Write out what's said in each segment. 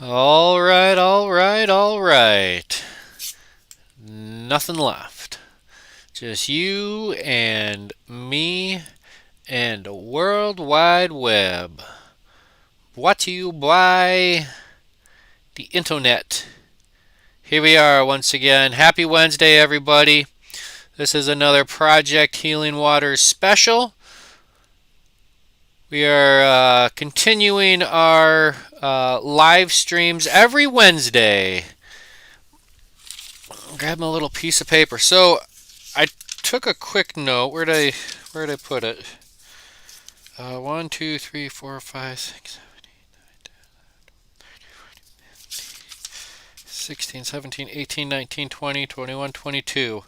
All right, all right, all right. Nothing left. Just you and me and the World Wide Web. Brought to you by the Internet. Here we are once again. Happy Wednesday, everybody. This is another Project Healing Waters special. We are continuing our live streams every Wednesday. Grab my little piece of paper. So I took a quick note. Where did I put it? 1, 2, 3, 4, 5, 6, 7, 16, 17, 18, 19, 20, 21, 22.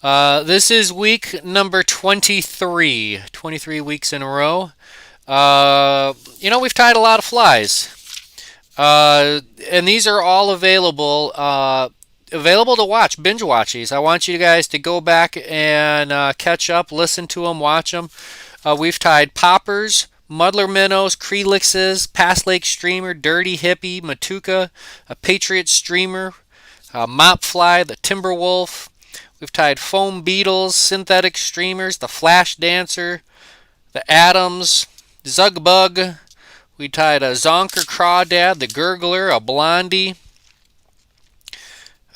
This is week number 23. 23 weeks in a row. We've tied a lot of flies. And these are all available to watch, binge watch these. I want you guys to go back and catch up, listen to them, watch them. We've tied poppers, muddler minnows, creelixes, Pass Lake streamer, dirty hippie, matuka, a patriot streamer, mop fly, the timber wolf. We've tied foam beetles, synthetic streamers, the flash dancer, the Adams, zug bug. We tied a zonker crawdad, the gurgler, a blondie,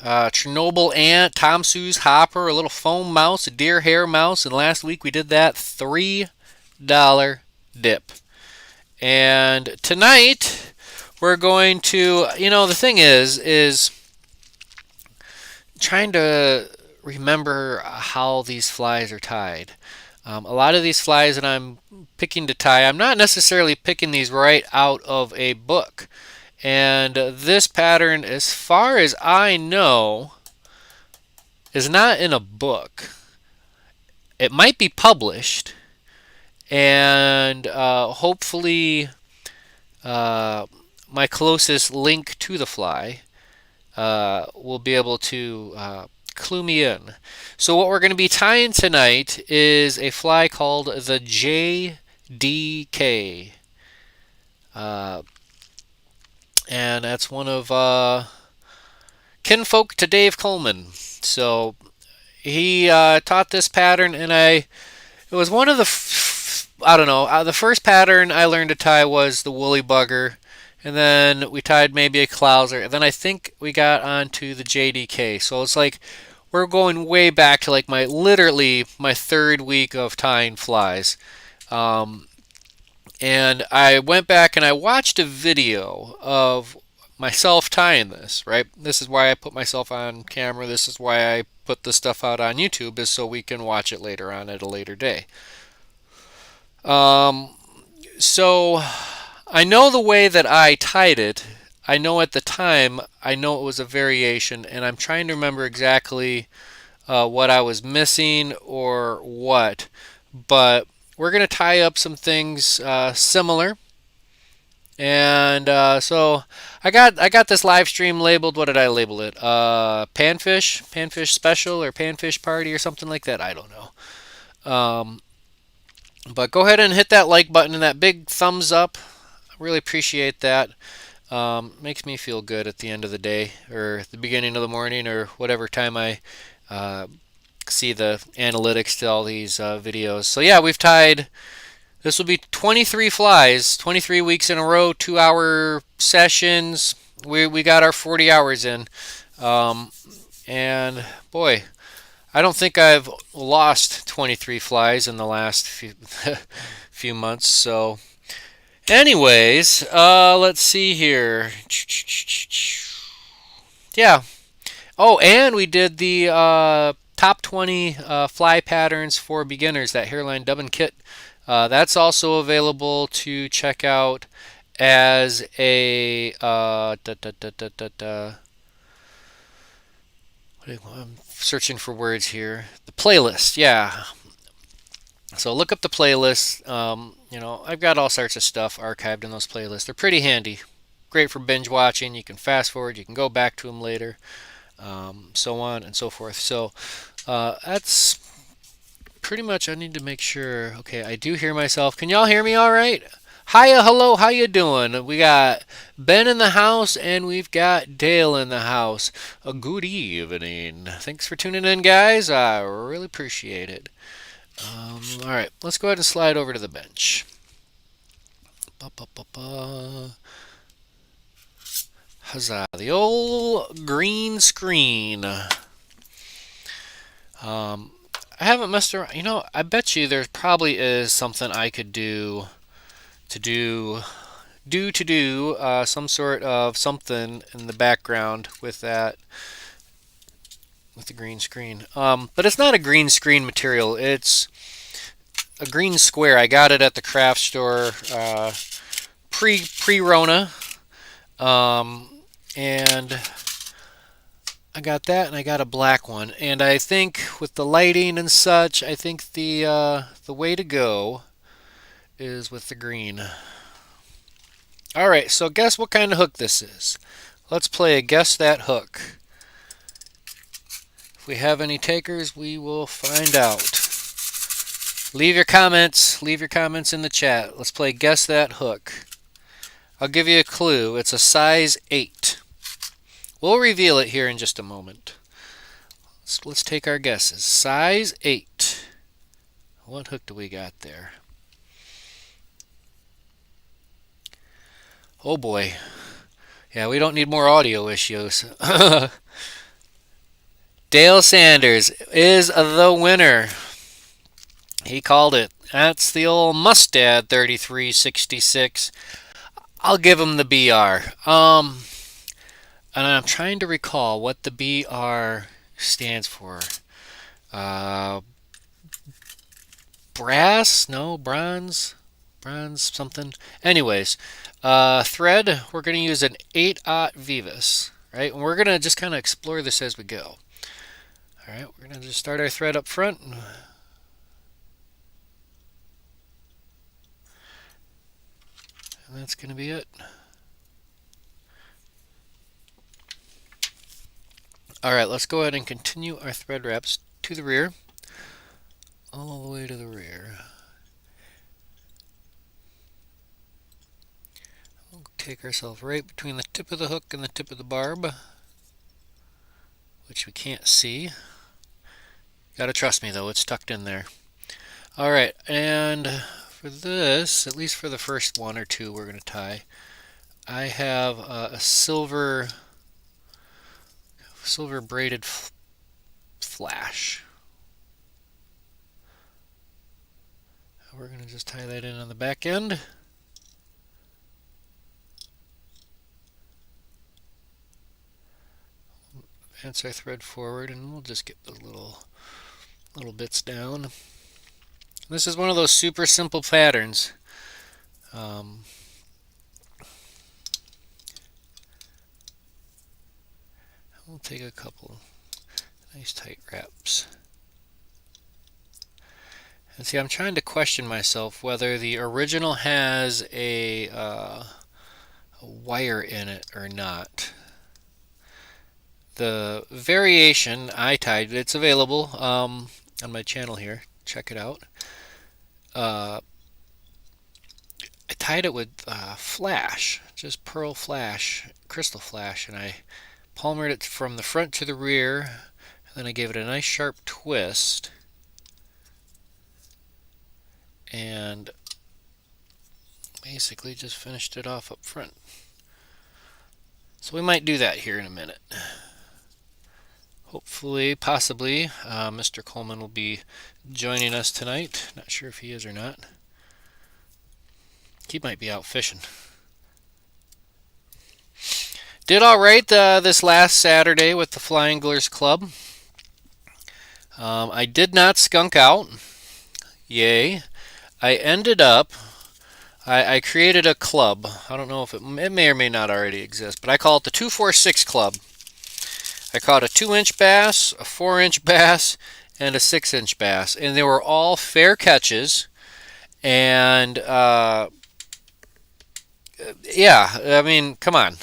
Chernobyl ant, Tom Sue's hopper, a little foam mouse, a deer hair mouse, and last week we did that $3 dip. And tonight we're going to, the thing is trying to remember how these flies are tied. A lot of these flies that I'm picking to tie, I'm not necessarily picking these right out of a book. And this pattern, as far as I know, is not in a book. It might be published, and hopefully my closest link to the fly will be able to clue me in. So what we're going to be tying tonight is a fly called the JDK. And that's one of kinfolk to Dave Coleman. So he taught this pattern, and it was one of I don't know, the first pattern I learned to tie was the woolly bugger, and then we tied maybe a clouser, and then I think we got onto the JDK. So it's like we're going way back to like literally my third week of tying flies. And I went back and I watched a video of myself tying this, right? This is why I put myself on camera. This is why I put this stuff out on YouTube, is so we can watch it later on at a later day. So I know the way that I tied it. I know at the time, I know it was a variation, and I'm trying to remember exactly what I was missing or what. But we're going to tie up some things similar. And so I got this live stream labeled. What did I label it? Panfish special or panfish party or something like that. I don't know. But go ahead and hit that like button and that big thumbs up. I really appreciate that. Makes me feel good at the end of the day or the beginning of the morning or whatever time I see the analytics to all these videos. So yeah, we've tied. This will be 23 flies, 23 weeks in a row, 2-hour sessions. We got our 40 hours in. And boy, I don't think I've lost 23 flies in the last few months. So anyways, let's see here. Yeah. Oh, and we did the top 20 fly patterns for beginners, that hairline dubbing kit. That's also available to check out as a I'm searching for words here. The playlist, yeah. So look up the playlist. I've got all sorts of stuff archived in those playlists. They're pretty handy. Great for binge watching. You can fast forward. You can go back to them later. So on and so forth. So that's pretty much. I need to make sure. Okay, I do hear myself. Can y'all hear me all right? Hiya, hello, how you doing? We got Ben in the house and we've got Dale in the house. A good evening. Thanks for tuning in, guys. I really appreciate it. All right, let's go ahead and slide over to the bench. Ba, ba, ba, ba. Huzzah! The old green screen. Um, I haven't messed around. I bet you there probably is something I could do to do some sort of something in the background with that, with the green screen. But it's not a green screen material. It's a green square. I got it at the craft store pre Rona, and I got that, and I got a black one. And I think with the lighting and such, I think the way to go is with the green. All right, so guess what kind of hook this is. Let's play a guess that hook. If we have any takers, we will find out. Leave your comments in the chat. Let's play guess that hook. I'll give you a clue. It's a size 8. We'll reveal it here in just a moment. Let's take our guesses. Size 8. What hook do we got there? Oh boy. Yeah, we don't need more audio issues. Dale Sanders is the winner. He called it. That's the old Mustad 3366. I'll give him the BR. And I'm trying to recall what the BR stands for. Brass? No, bronze? Bronze something. Anyways, thread, we're going to use an 8/0 Vivus, right? And we're going to just kind of explore this as we go. All right, we're going to just start our thread up front. And that's going to be it. All right, let's go ahead and continue our thread wraps to the rear. All the way to the rear. We'll take ourselves right between the tip of the hook and the tip of the barb, which we can't see. Gotta trust me though, it's tucked in there. All right, and for this, at least for the first one or two we're going to tie, I have a silver braided flash. We're going to just tie that in on the back end. Advance our thread forward, and we'll just get the little bits down. This is one of those super simple patterns. We'll take a couple nice tight wraps. And see, I'm trying to question myself whether the original has a wire in it or not. The variation I tied, it's available on my channel here. Check it out. I tied it with flash, just pearl flash, crystal flash, and I palmered it from the front to the rear, and then I gave it a nice sharp twist, and basically just finished it off up front. So we might do that here in a minute. Hopefully, possibly, Mr. Coleman will be joining us tonight. Not sure if he is or not. He might be out fishing. Did all right this last Saturday with the Fly Anglers Club. I did not skunk out. Yay. I ended up, I created a club. I don't know if it may or may not already exist, but I call it the 246 Club. I caught a 2-inch bass, a 4-inch bass, and a 6-inch bass. And they were all fair catches. And, yeah, I mean, come on.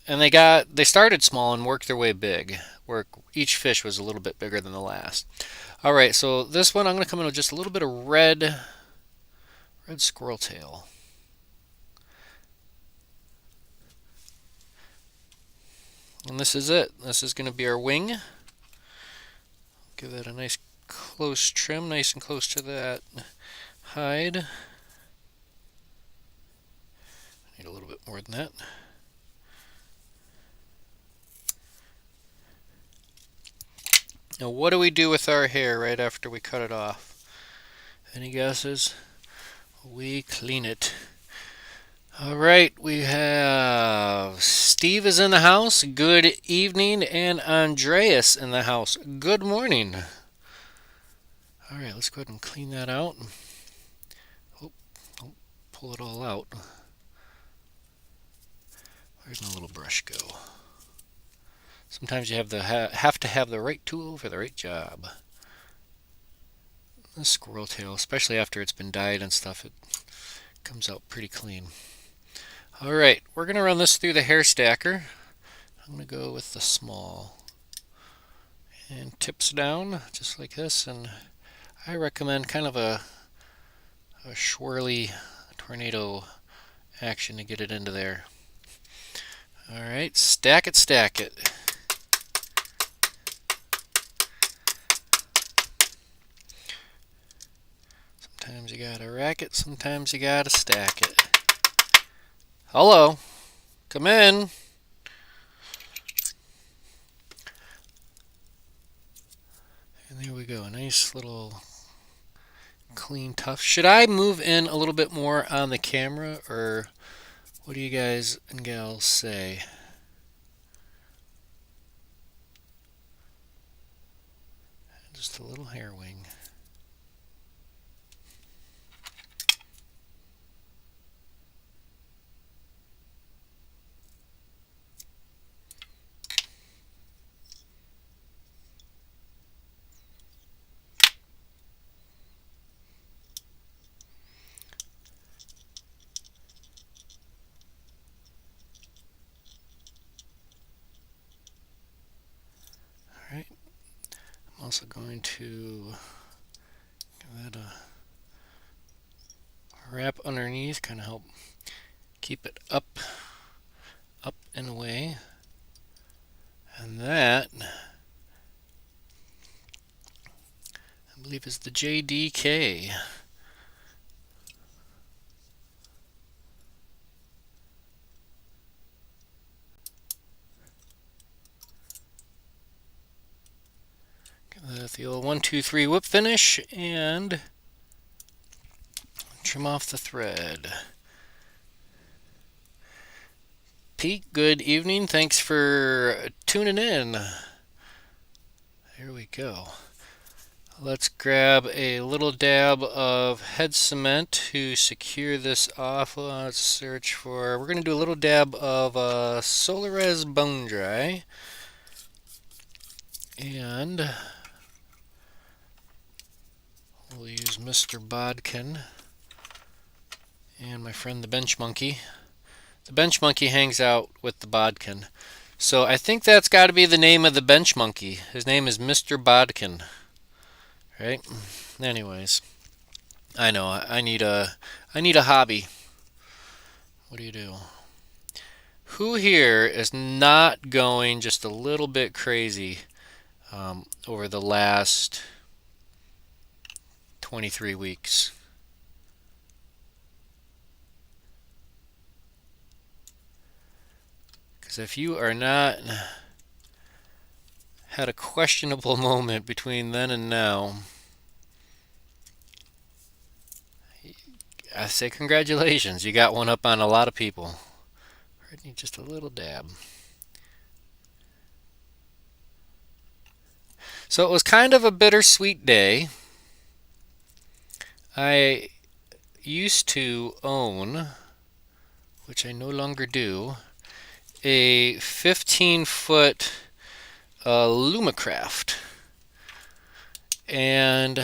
And they started small and worked their way big, where each fish was a little bit bigger than the last. All right, so this one I'm going to come in with just a little bit of red red squirrel tail. And this is it. This is going to be our wing. Give that a nice close trim, nice and close to that hide. Need a little bit more than that. Now what do we do with our hair right after we cut it off? Any guesses? We clean it. Alright, we have Steve is in the house. Good evening. And Andreas in the house. Good morning. Alright, let's go ahead and clean that out. Oh, don't pull it all out. Where'd my little brush go? Sometimes you have to have the right tool for the right job. The squirrel tail, especially after it's been dyed and stuff, it comes out pretty clean. Alright, we're going to run this through the hair stacker. I'm going to go with the small. And tips down, just like this. And I recommend kind of a swirly tornado action to get it into there. Alright, stack it, stack it. Sometimes you gotta rack it, sometimes you gotta stack it. Hello, come in. And there we go, a nice little clean tuft. Should I move in a little bit more on the camera, or what do you guys and gals say? Just a little hair wing. Alright, I'm also going to give that a wrap underneath, kind of help keep it up and away. And that, I believe, is the JDK. The old 1, 2, 3 whip finish and trim off the thread. Pete, good evening. Thanks for tuning in. There we go. Let's grab a little dab of head cement to secure this off. Let's search for, we're going to do a little dab of Solarez Bone Dry. And we'll use Mr. Bodkin and my friend the Bench Monkey. The Bench Monkey hangs out with the Bodkin. So I think that's got to be the name of the Bench Monkey. His name is Mr. Bodkin. Right? Anyways, I know I need a hobby. What do you do? Who here is not going just a little bit crazy over the last 23 weeks? Because if you are not, had a questionable moment between then and now, I say congratulations. You got one up on a lot of people. I need just a little dab. So it was kind of a bittersweet day. I used to own, which I no longer do, a 15-foot Lumacraft. And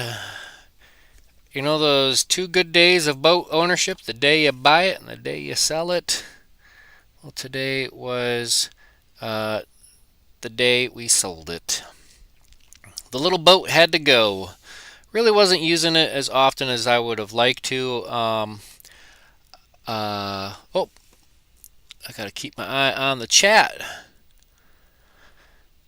you know those 2 good days of boat ownership, the day you buy it and the day you sell it? Well, today was the day we sold it. The little boat had to go. Really wasn't using it as often as I would have liked to. Oh, I gotta keep my eye on the chat.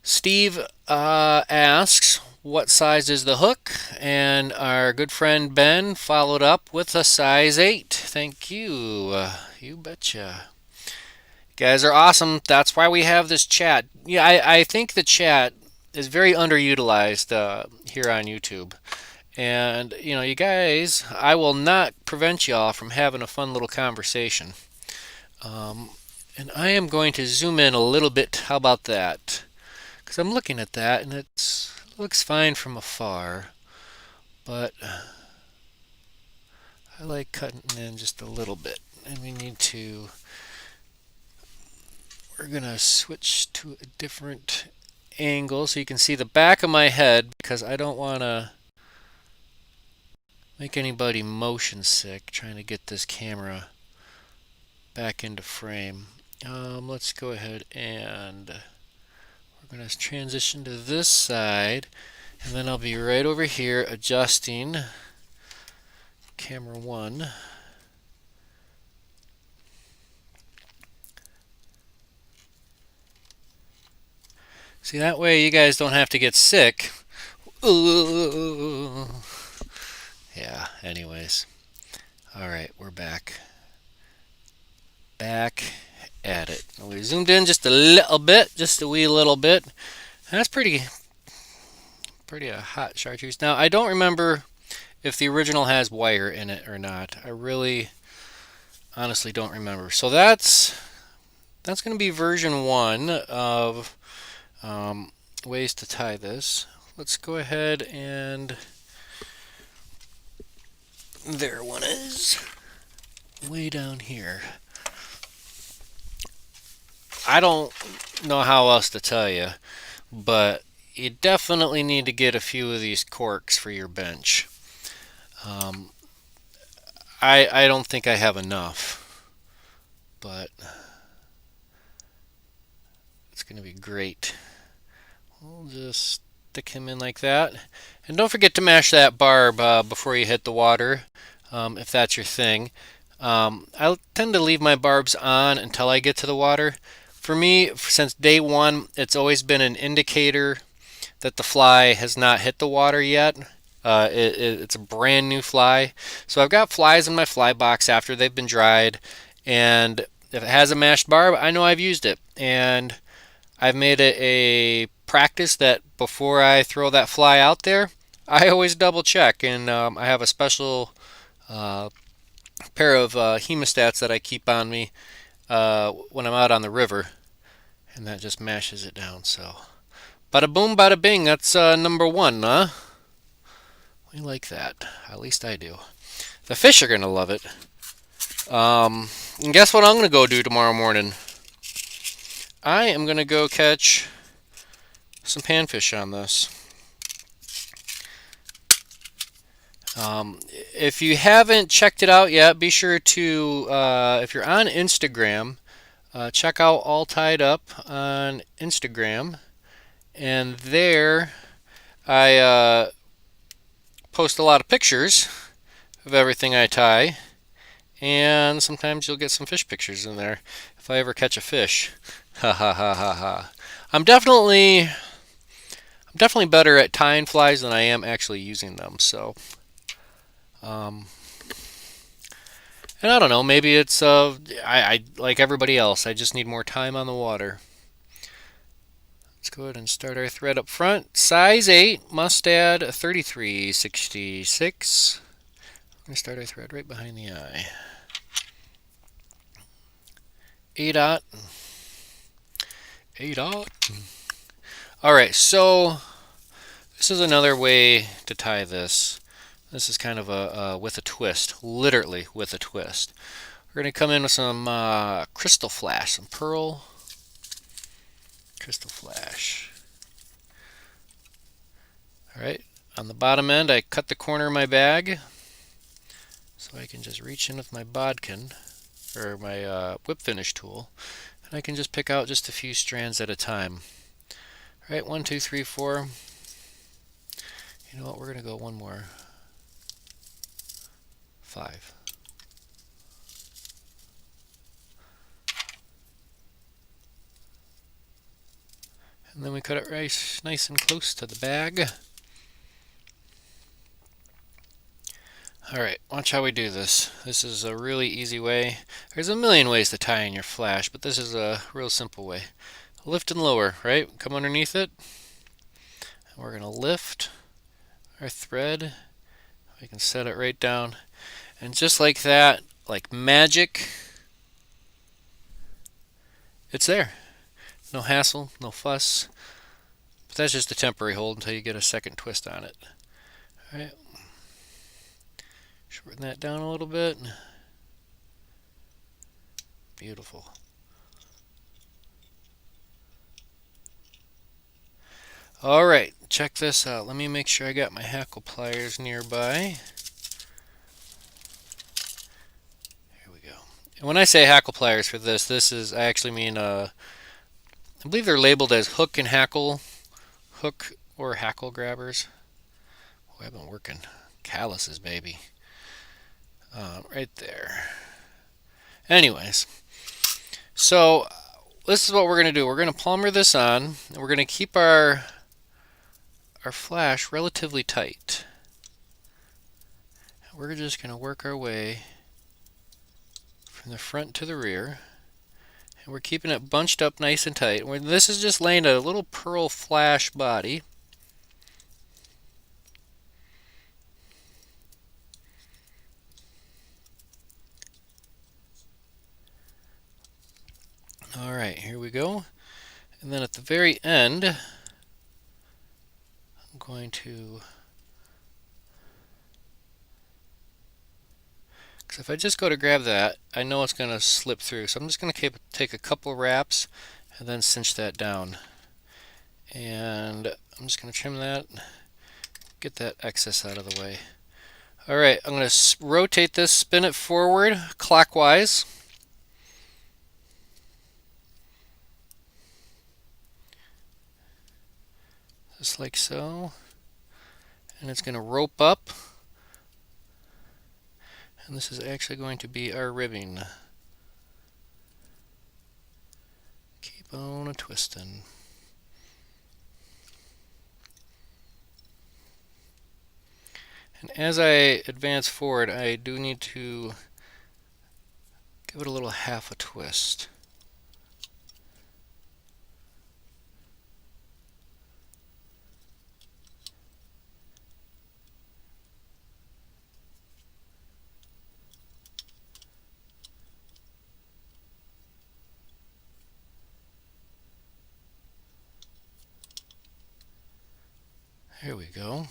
Steve asks, what size is the hook? And our good friend Ben followed up with a size 8. Thank you. You betcha. You guys are awesome. That's why we have this chat. Yeah, I think the chat is very underutilized here on YouTube. And, you guys, I will not prevent y'all from having a fun little conversation. And I am going to zoom in a little bit. How about that? Because I'm looking at that and it looks fine from afar, but I like cutting in just a little bit. And we're going to switch to a different angle so you can see the back of my head, because I don't want to make anybody motion sick trying to get this camera back into frame. Let's go ahead and we're going to transition to this side, and then I'll be right over here adjusting camera 1. See, that way you guys don't have to get sick. Ooh. Yeah, anyways. Alright, we're back. Back at it. We zoomed in just a little bit, just a wee little bit. And that's pretty a hot chartreuse. Now, I don't remember if the original has wire in it or not. I really honestly don't remember. So that's going to be version 1 of ways to tie this. Let's go ahead and there one is way down here. I don't know how else to tell you, but you definitely need to get a few of these corks for your bench. I don't think I have enough, but it's going to be great. We'll just stick him in like that. And don't forget to mash that barb before you hit the water, if that's your thing. I tend to leave my barbs on until I get to the water. For me, since day one, it's always been an indicator that the fly has not hit the water yet. It's a brand new fly. So I've got flies in my fly box after they've been dried, and if it has a mashed barb, I know I've used it. And I've made it a practice that before I throw that fly out there, I always double check. And I have a special pair of hemostats that I keep on me when I'm out on the river, and that just mashes it down. So bada boom, bada bing. That's number 1, huh? We like that. At least I do. The fish are gonna love it. And guess what I'm gonna go do tomorrow morning? I am gonna go catch some panfish on this. If you haven't checked it out yet, be sure to, if you're on Instagram, check out All Tied Up on Instagram. And there I post a lot of pictures of everything I tie. And sometimes you'll get some fish pictures in there if I ever catch a fish. Ha ha ha ha ha. I'm definitely better at tying flies than I am actually using them. So, and I don't know. Maybe it's I like everybody else. I just need more time on the water. Let's go ahead and start our thread up front. Size 8, mustad 3366. I'm going to start our thread right behind the eye. 8-aught. 8-aught. Alright, so this is another way to tie this. This is kind of a with a twist, literally with a twist. We're going to come in with some crystal flash, some pearl crystal flash. Alright, on the bottom end I cut the corner of my bag so I can just reach in with my bodkin, or my whip finish tool, and I can just pick out just a few strands at a time. Alright, 1, 2, 3, 4. You know what? We're going to go one more. 5. And then we cut it right nice and close to the bag. Alright, watch how we do this. This is a really easy way. There's a million ways to tie in your flash, but this is a real simple way. Lift and lower, right? Come underneath it. And we're going to lift our thread. We can set it right down. And just like that, like magic, it's there. No hassle, no fuss. But that's just a temporary hold until you get a second twist on it. Alright. Shorten that down a little bit. Beautiful. Alright, check this out. Let me make sure I got my Hackle pliers nearby. Here we go. And when I say Hackle pliers for this is, I actually mean, I believe they're labeled as hook and hackle, hook or hackle grabbers. Boy, I've been working calluses, baby. Right there. Anyways, so this is what we're going to do. We're going to palmer this on, and we're going to keep our flash relatively tight. We're just going to work our way from the front to the rear, and we're keeping it bunched up nice and tight. This is just laying a little pearl flash body. Alright, here we go. And then at the very end, I'm going to, because if I just go to grab that, I know it's going to slip through. So I'm just going to take a couple wraps and then cinch that down. And I'm just going to trim that, get that excess out of the way. Alright, I'm going to rotate this, spin it forward clockwise. Just like so. And it's going to rope up. And this is actually going to be our ribbing. Keep on a-twisting. And as I advance forward, I do need to give it a little half a twist. There we go.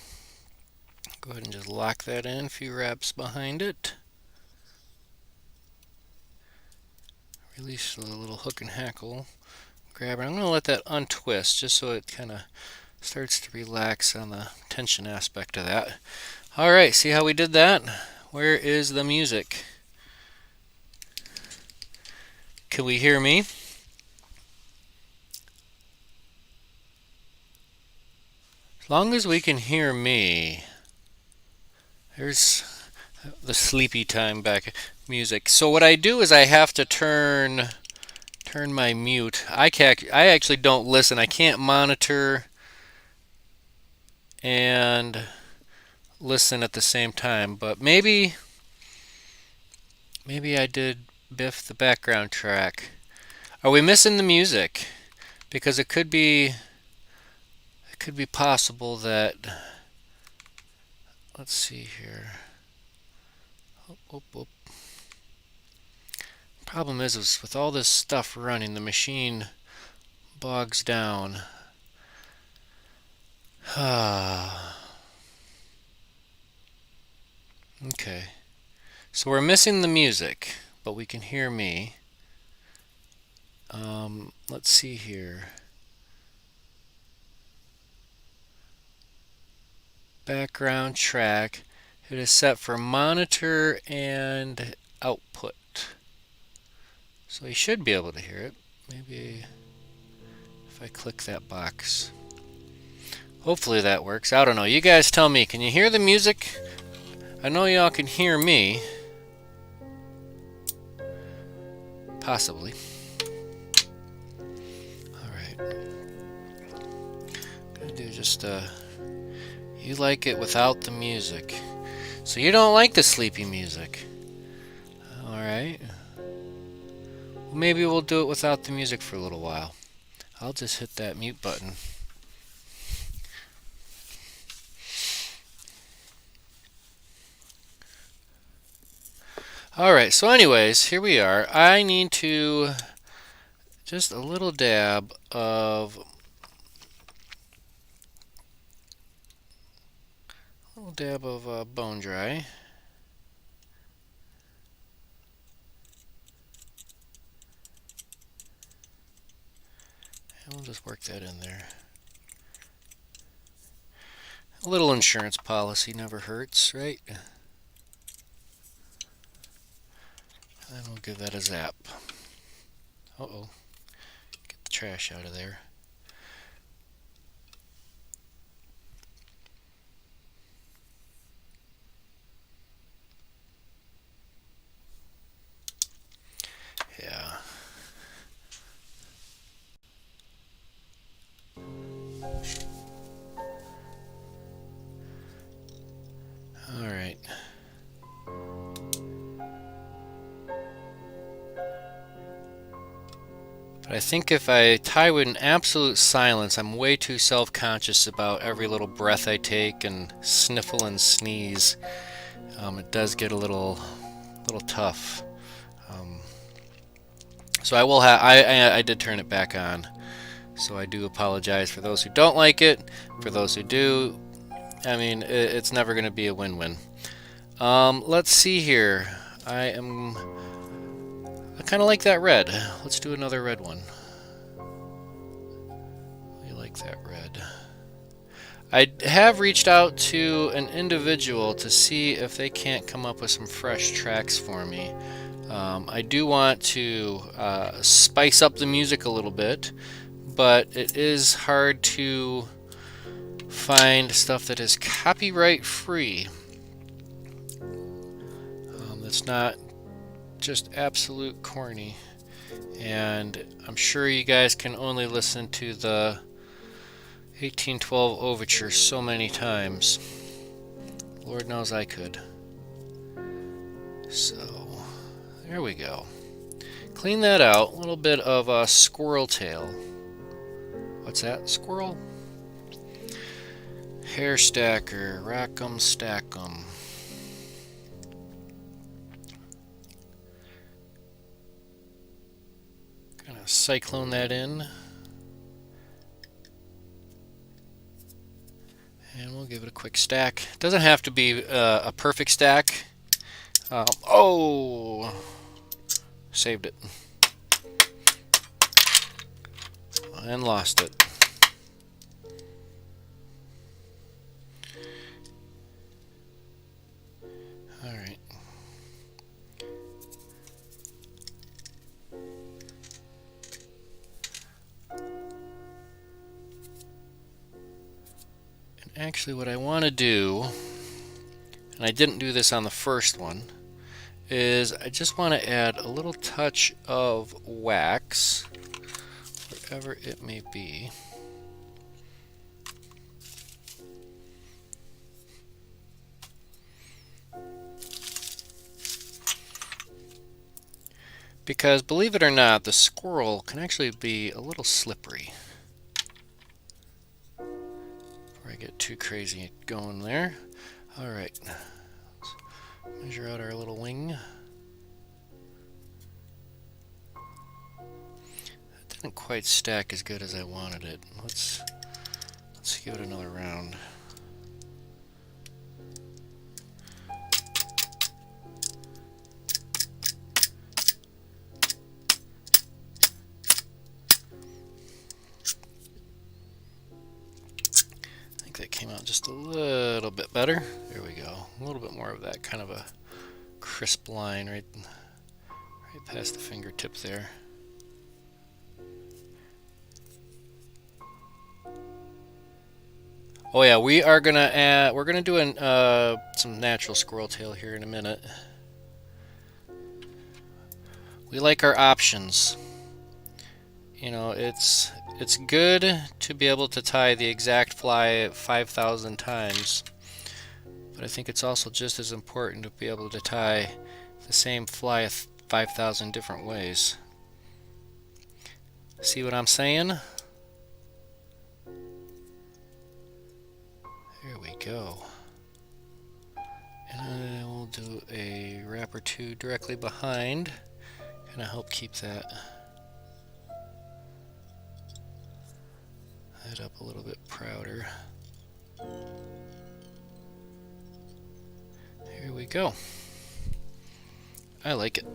Go ahead and just lock that in, a few wraps behind it. Release the little hook and hackle grabber. I'm going to let that untwist just so it kind of starts to relax on the tension aspect of that. Alright, see how we did that? Where is the music? Can we hear me? As long as we can hear me. There's the sleepy time back music. So what I do is I have to turn my mute. I actually don't listen. I can't monitor and listen at the same time. But maybe I did Biff the background track. Are we missing the music? Because it could be possible that, let's see here. Problem is with all this stuff running, the machine bogs down. Okay. So we're missing the music, but we can hear me. Let's see here. Background track. It is set for monitor and output. So you should be able to hear it. Maybe if I click that box. Hopefully that works. I don't know. You guys tell me. Can you hear the music? I know y'all can hear me. Possibly. Alright. Gonna do just you like it without the music. So you don't like the sleepy music. Alright. Well, maybe we'll do it without the music for a little while. I'll just hit that mute button. Alright, so anyways, here we are. I need to just a little dab of bone dry. And we'll just work that in there. A little insurance policy never hurts, right? And we'll give that a zap. Uh-oh. Get the trash out of there. Yeah. Alright. But I think if I tie with an absolute silence, I'm way too self-conscious about every little breath I take and sniffle and sneeze. It does get a little tough. So I will have. I did turn it back on. So I do apologize for those who don't like it. For those who do, I mean, it's never going to be a win-win. Let's see here. I kind of like that red. Let's do another red one. We like that red. I have reached out to an individual to see if they can't come up with some fresh tracks for me. I do want to spice up the music a little bit, but it is hard to find stuff that is copyright free. That's not just absolute corny. And I'm sure you guys can only listen to the 1812 Overture so many times. Lord knows I could. So, there we go. Clean that out. A little bit of a squirrel tail. What's that? Squirrel? Hair stacker. Rack 'em, stack 'em. Gonna cyclone that in. And we'll give it a quick stack. Doesn't have to be a perfect stack. Oh! Saved it. And lost it. Alright. Actually, what I want to do, and I didn't do this on the first one, is I just want to add a little touch of wax, wherever it may be. Because, believe it or not, the squirrel can actually be a little slippery. Before I get too crazy going there. Alright, let's measure out our little wing. That didn't quite stack as good as I wanted it. Let's give it another round. That came out just a little bit better. There we go. A little bit more of that kind of a crisp line right past the fingertip there. Oh yeah, we're gonna do some natural squirrel tail here in a minute. We like our options. You know, it's good to be able to tie the exact fly 5,000 times, but I think it's also just as important to be able to tie the same fly 5,000 different ways. See what I'm saying? There we go. And we'll do a wrap or two directly behind, kind of help keep that up a little bit prouder. Here we go. I like it.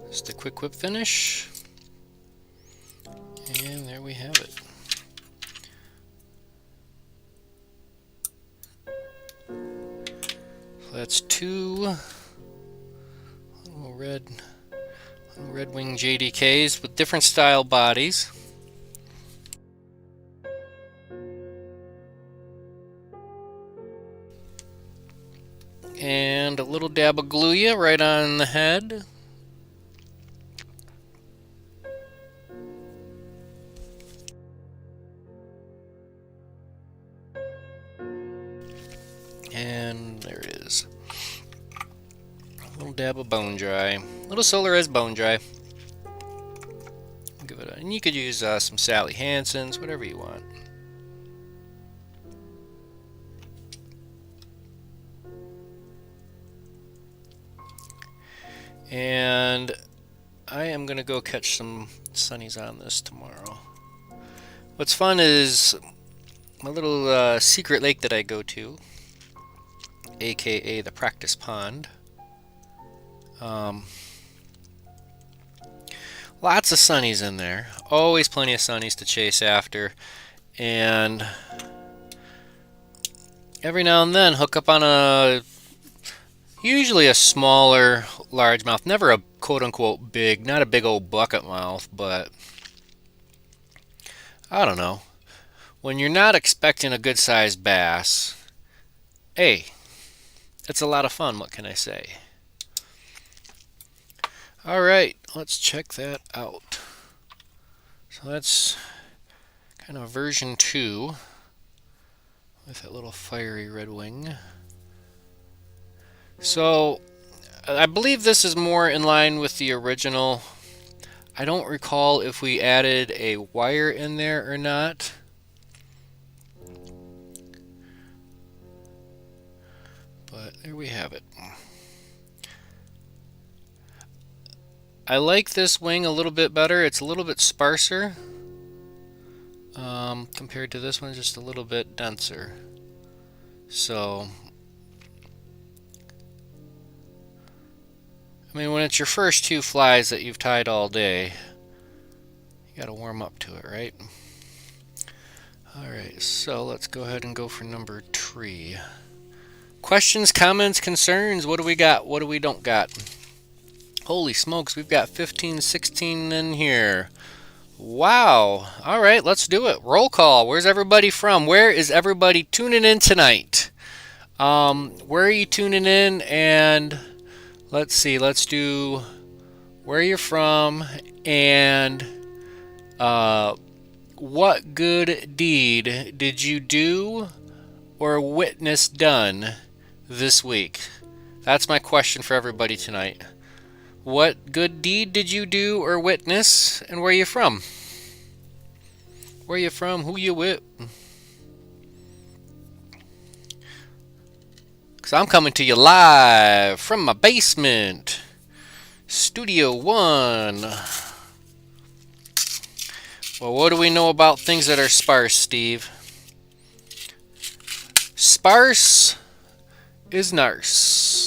Just a quick whip finish. And there we have it. So that's two little red wing JDKs with different style bodies. And a little dab of gluia right on the head. And there it is. A little dab of bone dry. A little Solaris bone dry. Give it and you could use some Sally Hansen's, whatever you want. And I am going to go catch some sunnies on this tomorrow. What's fun is my little secret lake that I go to, aka the practice pond. Lots of sunnies in there. Always plenty of sunnies to chase after. And every now and then hook up on usually a smaller largemouth. Never a quote-unquote big, not a big old bucket mouth, but I don't know. When you're not expecting a good-sized bass, hey, it's a lot of fun, what can I say? Alright, let's check that out. So that's kind of version 2 with that little fiery red wing. So I believe this is more in line with the original. I don't recall if we added a wire in there or not. But there we have it. I like this wing a little bit better. It's a little bit sparser compared to this one, just a little bit denser. So, I mean, when it's your first two flies that you've tied all day, you gotta warm up to it, right? Alright, so let's go ahead and go for number 3. Questions, comments, concerns, what do we got? What do we don't got? Holy smokes, we've got 15, 16 in here. Wow. All right, let's do it. Roll call. Where's everybody from? Where is everybody tuning in tonight? Where are you tuning in? And let's see, let's do where you're from and what good deed did you do or witness done this week? That's my question for everybody tonight. What good deed did you do or witness, and where are you from? Where you from? Who you with? Because I'm coming to you live from my basement. Studio 1. Well, what do we know about things that are sparse, Steve? Sparse is narce.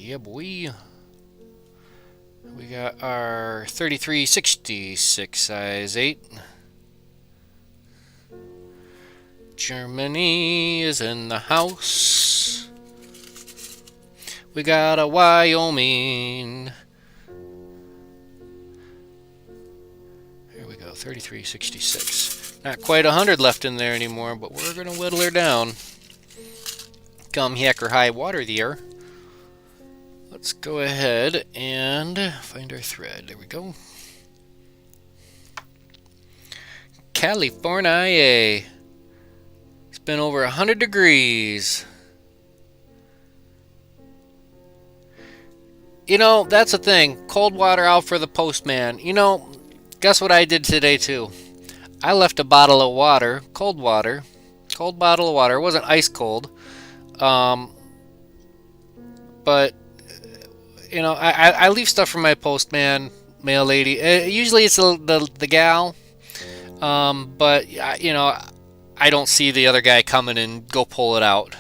Yeah, boy. We got our 3366 size 8. Germany is in the house. We got a Wyoming. Here we go, 3366. Not quite 100 left in there anymore, but we're going to whittle her down. Come heck or high water there. Let's go ahead and find our thread. There we go. California. It's been over 100 degrees. You know, that's the thing. Cold water out for the postman. You know, guess what I did today too? I left a bottle of water, cold bottle of water. It wasn't ice cold. But, you know, I leave stuff for my postman, mail lady. Usually it's the gal. But, you know, I don't see the other guy coming and go pull it out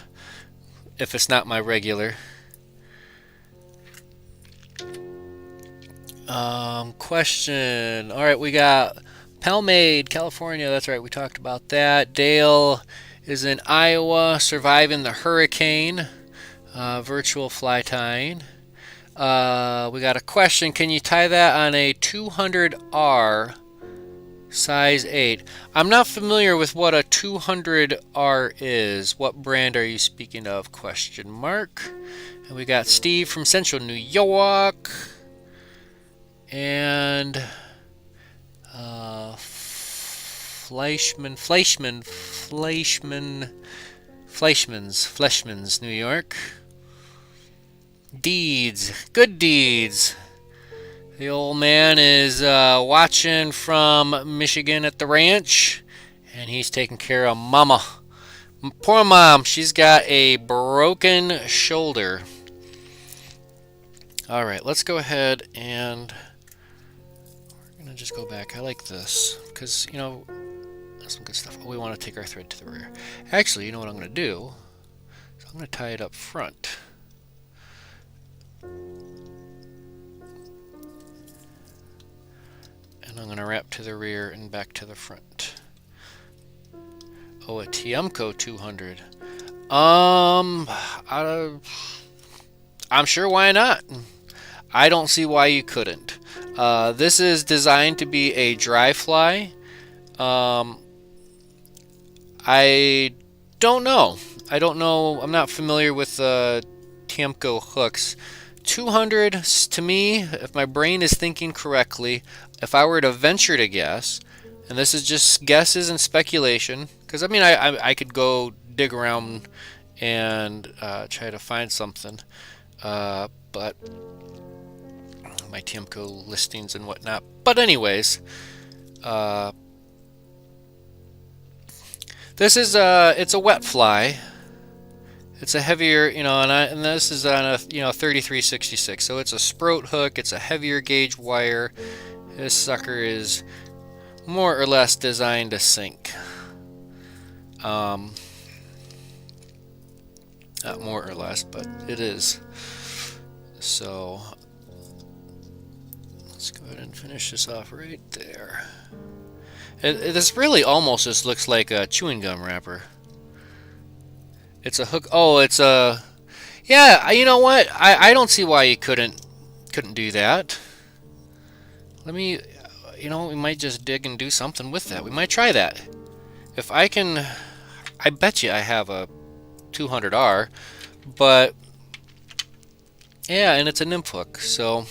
if it's not my regular. Question. All right, we got Palmade, California. That's right, we talked about that. Dale is in Iowa, surviving the hurricane. Virtual fly tying. We got a question. Can you tie that on a 200R size 8? I'm not familiar with what a 200R is. What brand are you speaking of? Question mark. And we got Steve from Central New York. And Fleischman's, New York. Deeds, good deeds. The old man is watching from Michigan at the ranch, and he's taking care of Mama. Poor Mom, she's got a broken shoulder. All right, let's go ahead and we're gonna just go back. I like this because, you know, that's some good stuff. Oh, we want to take our thread to the rear. Actually, you know what I'm gonna do? So I'm gonna tie it up front. And I'm gonna wrap to the rear and back to the front. Oh, a Tiemco 200. I'm sure why not. I don't see why you couldn't. This is designed to be a dry fly. I don't know. I'm not familiar with Tiemco hooks. 200 to me, if my brain is thinking correctly, if I were to venture to guess, and this is just guesses and speculation, because I mean I could go dig around and try to find something, but my Tiemco listings and whatnot. But anyways, this is it's a wet fly. It's a heavier, you know, and this is on a 3366. So it's a sprout hook. It's a heavier gauge wire. This sucker is more or less designed to sink. Not more or less, but it is. So let's go ahead and finish this off right there. This really almost just looks like a chewing gum wrapper. It's a hook. Oh, it's a... Yeah, you know what? I don't see why you couldn't do that. Let me... You know, we might just dig and do something with that. We might try that. If I can... I bet you I have a 200R, but... Yeah, and it's a nymph hook, so...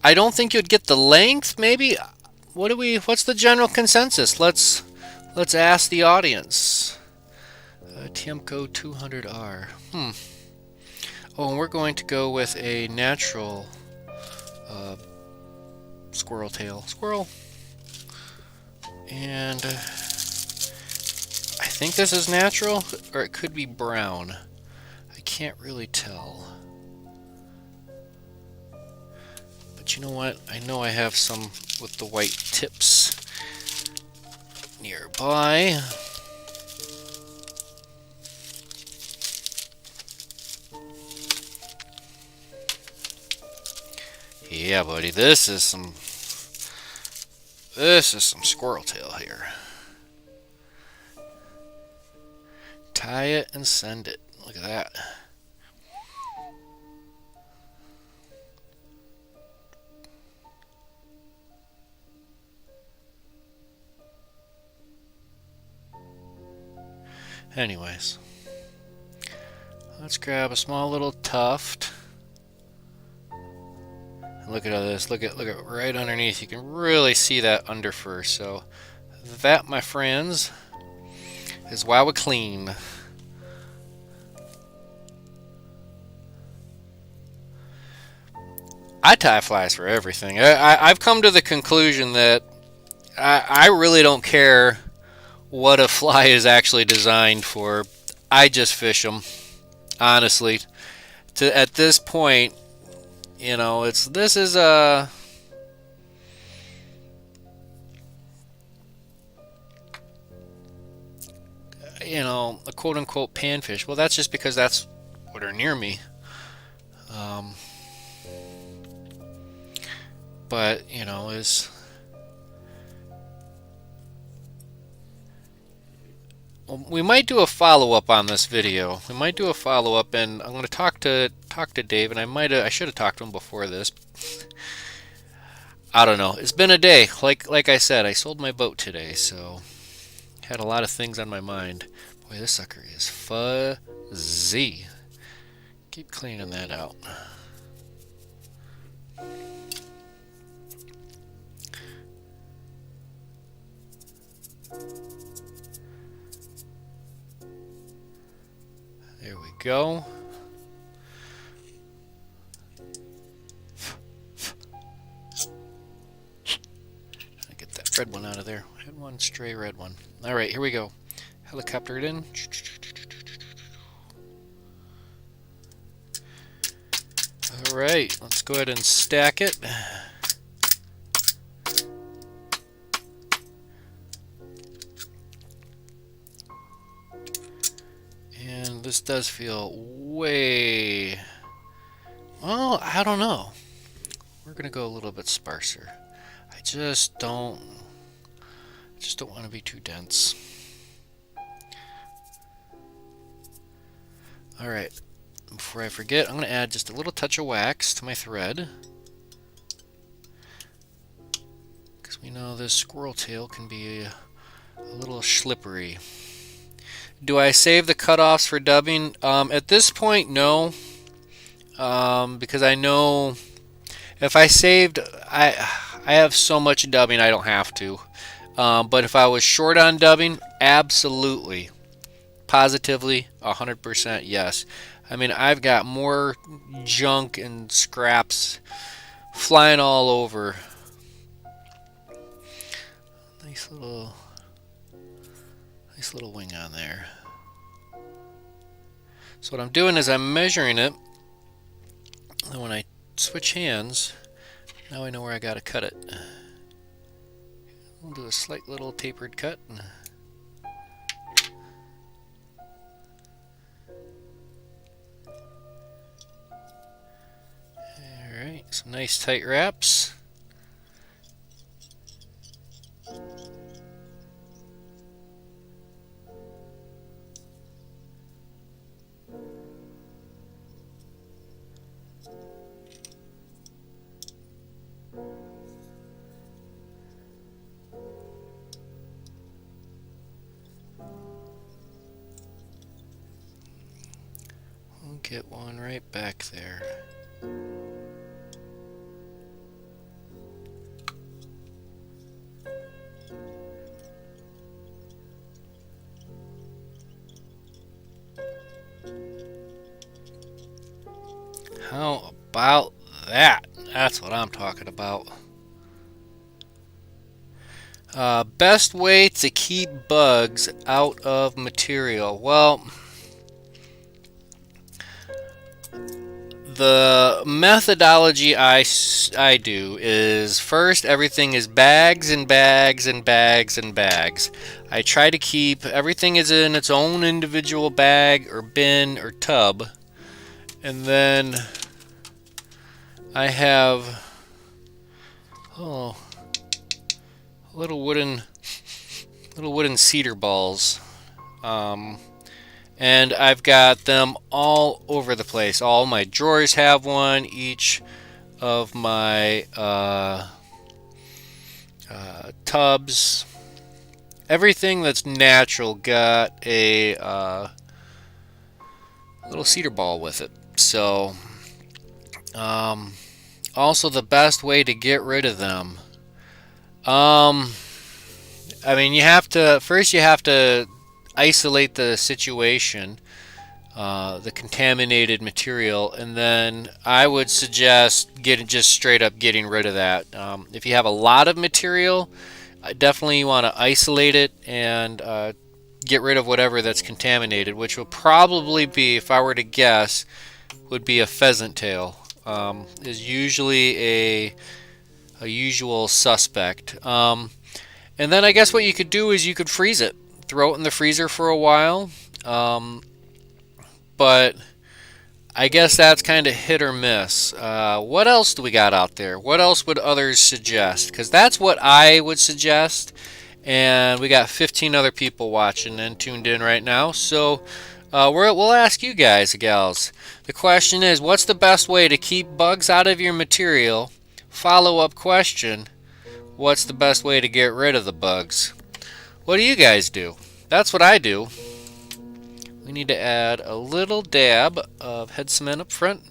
I don't think you'd get the length, maybe? What's the general consensus? Let's ask the audience. Tiemco 200R. Oh, and we're going to go with a natural squirrel tail. Squirrel. And I think this is natural, or it could be brown. I can't really tell. But you know what? I know I have some with the white tips nearby. Yeah, buddy, this is some squirrel tail here. Tie it and send it. Look at that. Anyways, let's grab a small little tuft. Look at all this. Look at right underneath. You can really see that under fur. So that, my friends, is why we clean. I tie flies for everything. I've come to the conclusion that I really don't care what a fly is actually designed for. I just fish them, honestly. At this point, you know, this is a quote unquote panfish. Well, that's just because that's what are near me. Um, but you know, we might do a follow-up on this video. We might do a follow-up, and I'm going to talk to Dave, and I should have talked to him before this. I don't know. It's been a day. Like I said, I sold my boat today, so had a lot of things on my mind. Boy, this sucker is fuzzy. Keep cleaning that out. There we go. I get that red one out of there. I had one stray red one. All right, here we go. Helicopter it in. All right, let's go ahead and stack it. And this does feel way... Well, I don't know. We're going to go a little bit sparser. I just don't want to be too dense. All right. Before I forget, I'm going to add just a little touch of wax to my thread. Because we know this squirrel tail can be a little slippery. Do I save the cutoffs for dubbing? At this point, no. Because I know if I saved, I have so much dubbing I don't have to. But if I was short on dubbing, absolutely, positively, 100% yes. I mean, I've got more junk and scraps flying all over. Nice little wing on there. So what I'm doing is I'm measuring it, and when I switch hands, now I know where I gotta cut it. We'll do a slight little tapered cut. Alright, some nice tight wraps. Get one right back there. How about that? That's what I'm talking about. Best way to keep bugs out of material. Well, the methodology I do is first everything is bags and bags and bags and bags. I try to keep everything is in its own individual bag or bin or tub, and then I have little wooden cedar balls, and I've got them all over the place. All my drawers have one. Each of my tubs, everything that's natural got a little cedar ball with it. So also the best way to get rid of them, I mean, you have to isolate the situation, the contaminated material, and then I would suggest just straight up getting rid of that. If you have a lot of material, definitely you want to isolate it and get rid of whatever that's contaminated, which will probably be, if I were to guess, would be a pheasant tail. Is usually a usual suspect. And then I guess what you could do is you could freeze it, throw it in the freezer for a while. But I guess that's kind of hit or miss. What else do we got out there? What else would others suggest? Because that's what I would suggest. And we got 15 other people watching and tuned in right now. So we'll ask you guys, gals. The question is, what's the best way to keep bugs out of your material? Follow-up question, what's the best way to get rid of the bugs? What do you guys do? That's what I do. We need to add a little dab of head cement up front,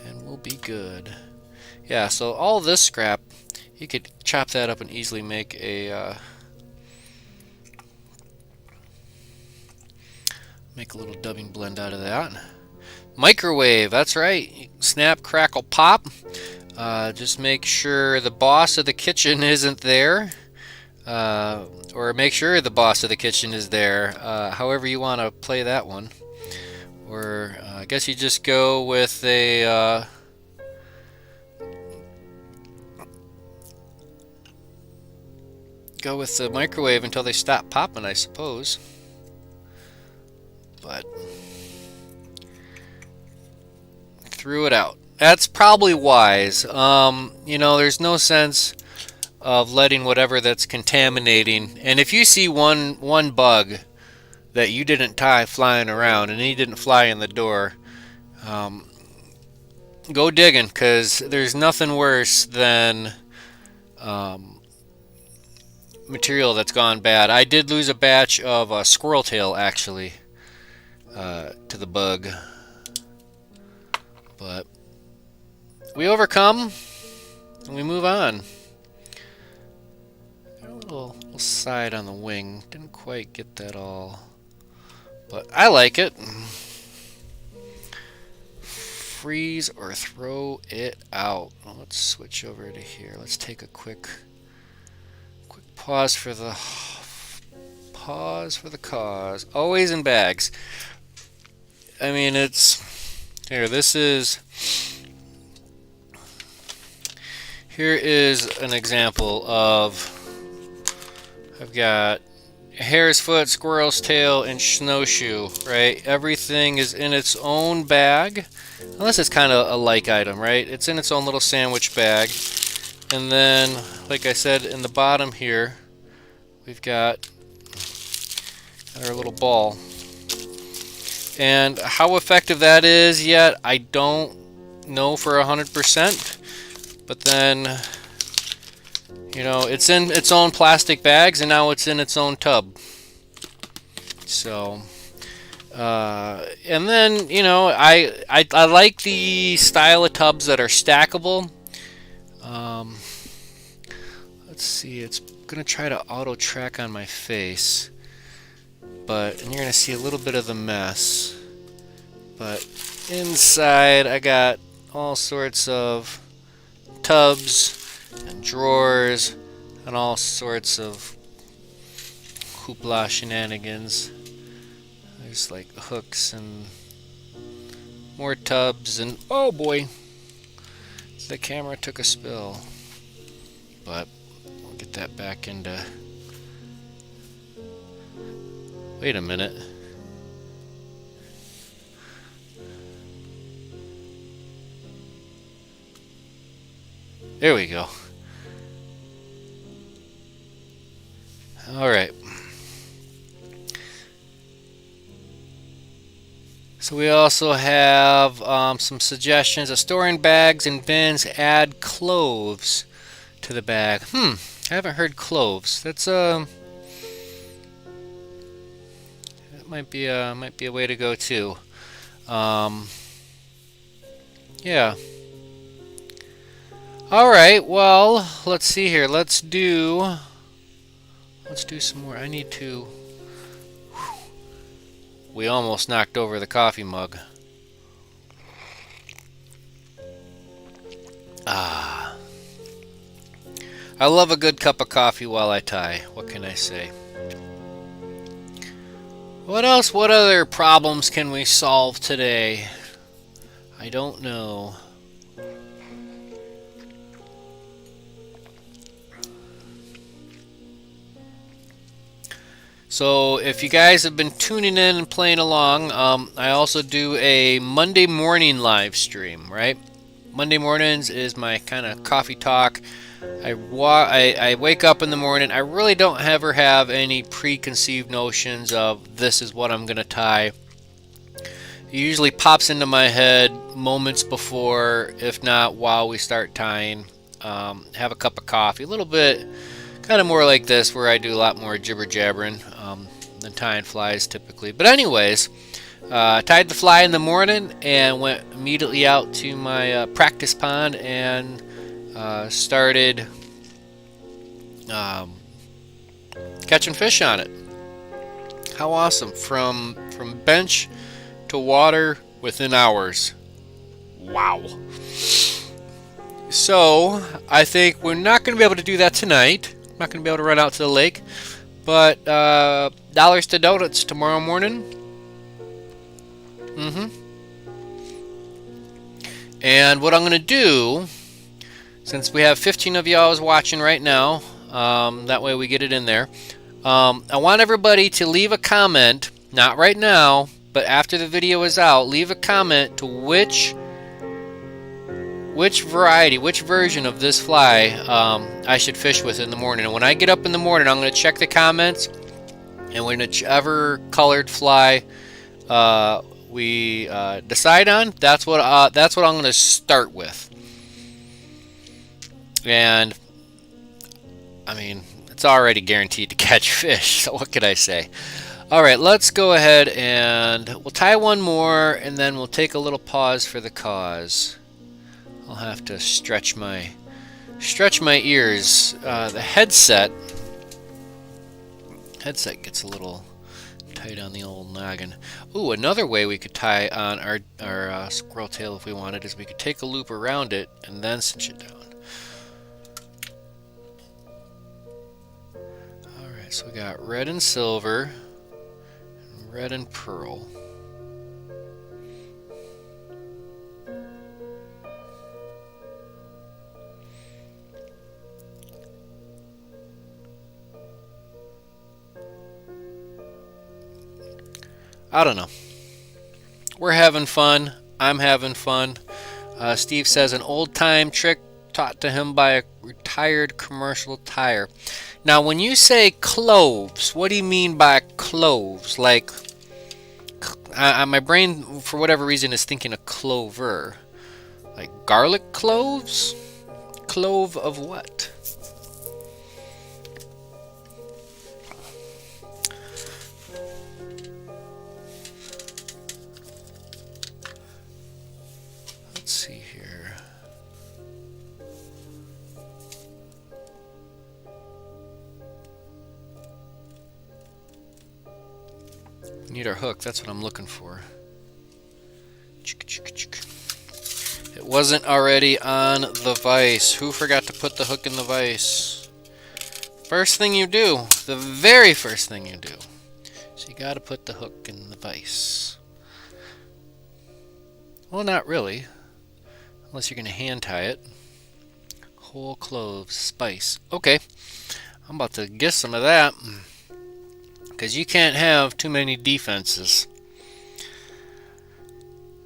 and we'll be good. Yeah, so all this scrap, you could chop that up and easily make a little dubbing blend out of that. Microwave, that's right. Snap, crackle, pop. Just make sure the boss of the kitchen isn't there. Or make sure the boss of the kitchen is there. However you want to play that one. Or I guess you just go with a go with the microwave until they stop popping, I suppose. But threw it out. That's probably wise. You know, there's no sense of letting whatever that's contaminating. And if you see one bug that you didn't tie flying around, and he didn't fly in the door, go digging, because there's nothing worse than material that's gone bad. I did lose a batch of squirrel tail, actually, to the bug. But we overcome, and we move on. A little side on the wing. Didn't quite get that all, but I like it. Freeze or throw it out. Well, let's switch over to here. Let's take a quick pause for the cause. Always in bags. I mean, it's here. Here is an example of. I've got hare's foot, squirrel's tail, and snowshoe, right? Everything is in its own bag, unless it's kind of a like item, right? It's in its own little sandwich bag. And then, like I said, in the bottom here, we've got our little ball. And how effective that is yet, I don't know for 100%. But then, you know, it's in its own plastic bags, and now it's in its own tub. So, and then, you know, I like the style of tubs that are stackable. Let's see, it's gonna try to auto track on my face, and you're gonna see a little bit of the mess. But inside, I got all sorts of tubs and drawers and all sorts of hoopla shenanigans. There's like hooks and more tubs, and oh boy, the camera took a spill. But we'll get that back into. Wait a minute. There we go. All right. So we also have some suggestions of storing bags and bins. Add cloves to the bag. I haven't heard cloves. That might be a way to go too. Yeah. All right. Well, let's see here. Let's do some more. I need to. We almost knocked over the coffee mug. Ah. I love a good cup of coffee while I tie. What can I say? What else? What other problems can we solve today? I don't know. So if you guys have been tuning in and playing along, I also do a Monday morning live stream, right? Monday mornings is my kind of coffee talk. I wake up in the morning. I really don't ever have any preconceived notions of this is what I'm going to tie. It usually pops into my head moments before, if not while we start tying. Have a cup of coffee, a little bit kind of more like this, where I do a lot more jibber jabbering than tying flies typically. But anyways, tied the fly in the morning and went immediately out to my practice pond and started catching fish on it. How awesome! From bench to water within hours. Wow. So I think we're not going to be able to do that tonight. I'm not going to be able to run out to the lake, but dollars to donuts tomorrow morning. And what I'm going to do, since we have 15 of y'all watching right now, that way we get it in there. I want everybody to leave a comment, not right now, but after the video is out, leave a comment to which variety, which version of this fly I should fish with in the morning. And when I get up in the morning, I'm going to check the comments, and whichever colored fly we decide on, that's what I'm going to start with. And I mean, it's already guaranteed to catch fish, so what could I say? All right, let's go ahead and we'll tie one more, and then we'll take a little pause for the cause. I'll have to stretch my ears. The headset gets a little tight on the old noggin. Ooh, another way we could tie on our squirrel tail if we wanted is we could take a loop around it and then cinch it down. All right, so we got red and silver, and red and pearl. I don't know. We're having fun. I'm having fun. Steve says an old-time trick taught to him by a retired commercial tyer. Now, when you say cloves, what do you mean by cloves? Like, my brain, for whatever reason, is thinking of clover. Like garlic cloves? Clove of what? Let's see here. We need our hook. That's what I'm looking for. It wasn't already on the vise. Who forgot to put the hook in the vise? First thing you do. The very first thing you do. So you got to put the hook in the vise. Well, not really. Unless you're going to hand tie it. Whole cloves, spice. Okay. I'm about to get some of that. Because you can't have too many defenses.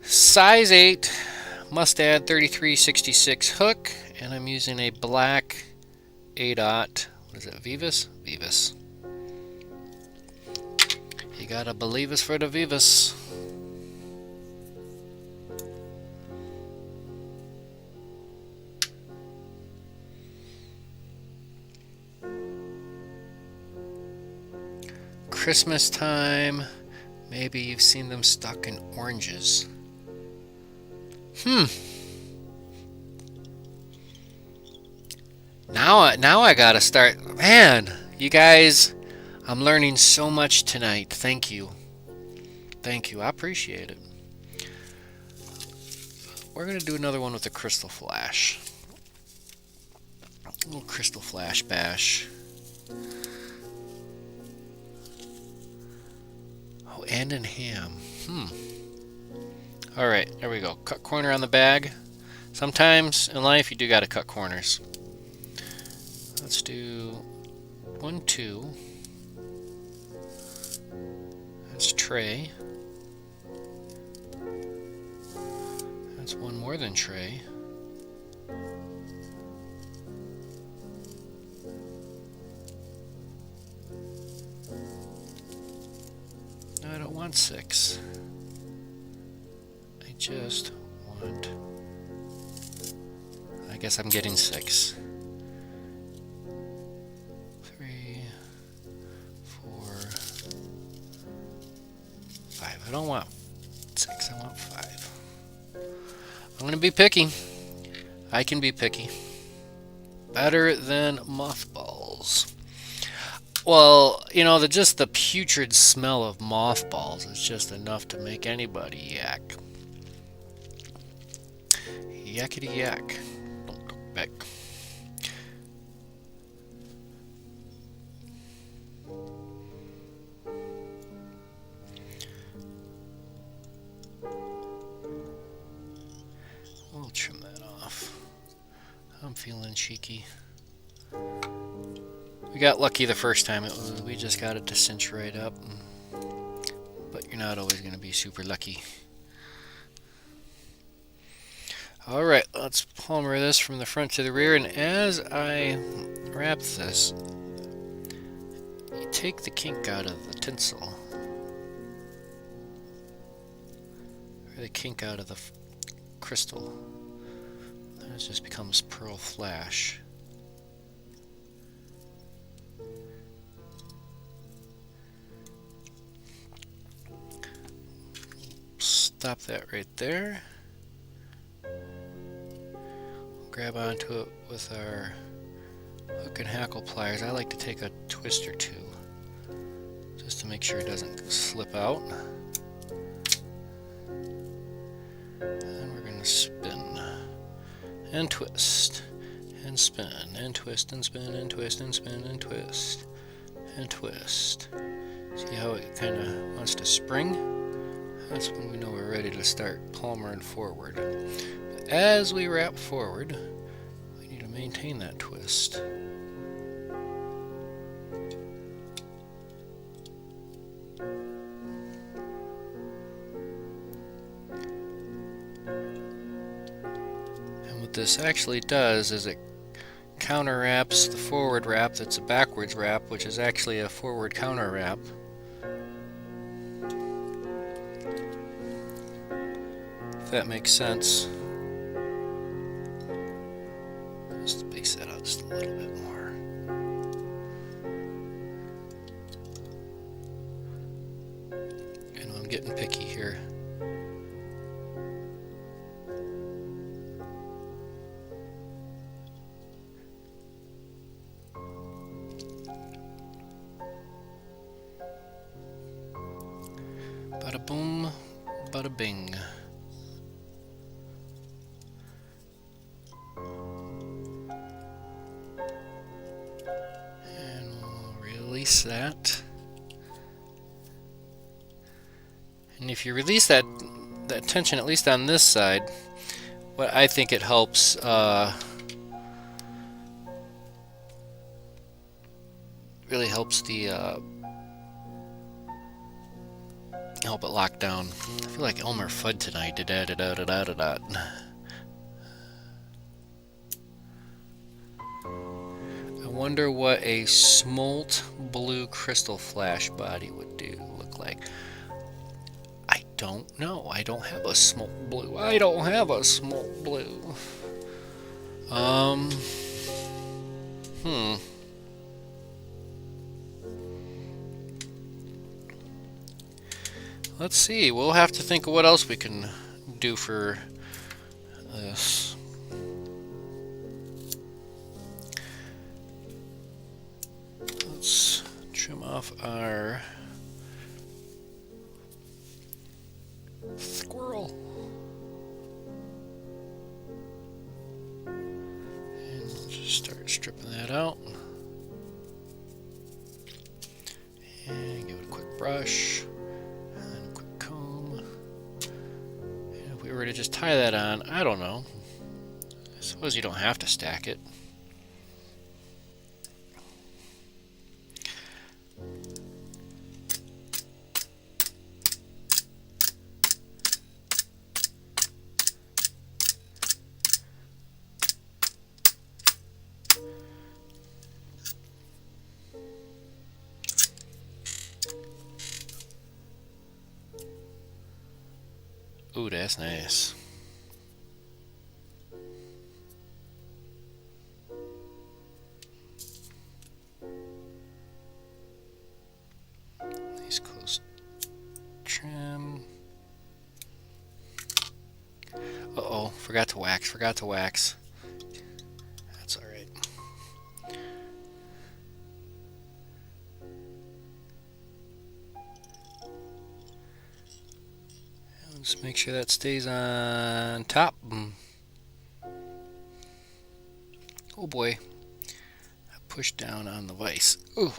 Size 8 Mustad 3366 hook. And I'm using a black A-dot. What is it? Vivus? Vivus. You gotta believe us for the Vivus. Christmas time, maybe you've seen them stuck in oranges. Now I gotta start. Man, you guys, I'm learning so much tonight. Thank you. Thank you. I appreciate it. We're gonna do another one with the crystal flash. A little crystal flash bash. Oh, and in ham. Alright, there we go. Cut corner on the bag. Sometimes in life you do gotta cut corners. Let's do 1, 2. That's tray. That's one more than tray. No, I don't want 6. I just want... I guess I'm getting 6. 3, 4, 5. I don't want 6, I want 5. I'm gonna be picky. I can be picky. Better than mothballs. Well, you know, just the putrid smell of mothballs is just enough to make anybody yak. Yakety yak. Don't look back. We'll trim that off. I'm feeling cheeky. We got lucky the first time. We just got it to cinch right up. But you're not always going to be super lucky. Alright, let's palmer this from the front to the rear. And as I wrap this, you take the kink out of the tinsel. Or the kink out of the crystal. Then it just becomes pearl flash. Stop that right there. Grab onto it with our hook and hackle pliers. I like to take a twist or two just to make sure it doesn't slip out. And we're going to spin and twist and spin and twist and spin and twist and spin and twist and twist. See how it kind of wants to spring? That's when we know we're ready to start palmering forward. But as we wrap forward, we need to maintain that twist. And what this actually does is it counter wraps the forward wrap that's a backwards wrap, which is actually a forward counter wrap. If that makes sense. Just space that out just a little bit more. And I'm getting picky here. Bada boom, bada bing. Release that, and if you release that tension, at least on this side, what I think it helps really helps the help it lock down. I feel like Elmer Fudd tonight. Da da da da da da da. I wonder what a smolt blue crystal flash body would look like. I don't know. I don't have a smolt blue. I don't have a smolt blue. let's see. We'll have to think of what else we can do for this. Let's trim off our squirrel. And we'll just start stripping that out. And give it a quick brush. And a quick comb. And if we were to just tie that on, I don't know. I suppose you don't have to stack it. Ooh, that's nice. Nice close trim. Uh-oh, forgot to wax. That's all right. Just make sure that stays on top. Oh boy, I pushed down on the vise. Ooh.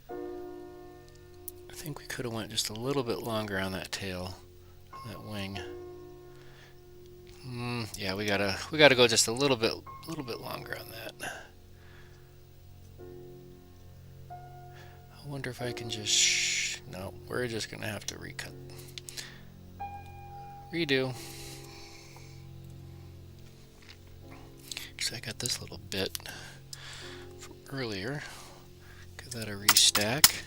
I think we could have went just a little bit longer on that tail, that wing. Yeah, we gotta go just a little bit longer on that. I wonder if I can just... No, we're just going to have to recut. Redo. So I got this little bit from earlier. Give that a restack.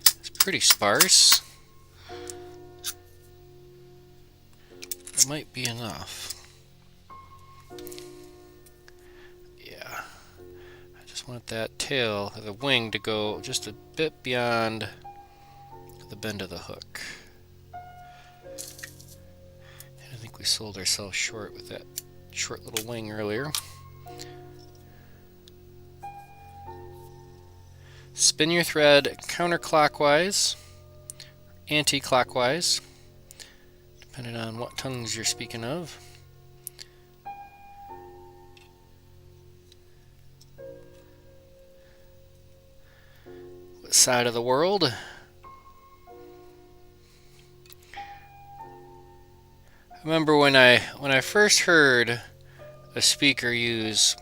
It's pretty sparse. It might be enough. Yeah. I want that tail, the wing, to go just a bit beyond the bend of the hook. And I think we sold ourselves short with that short little wing earlier. Spin your thread counterclockwise, anti-clockwise, depending on what tongues you're speaking of. Side of the world. I remember when I first heard a speaker use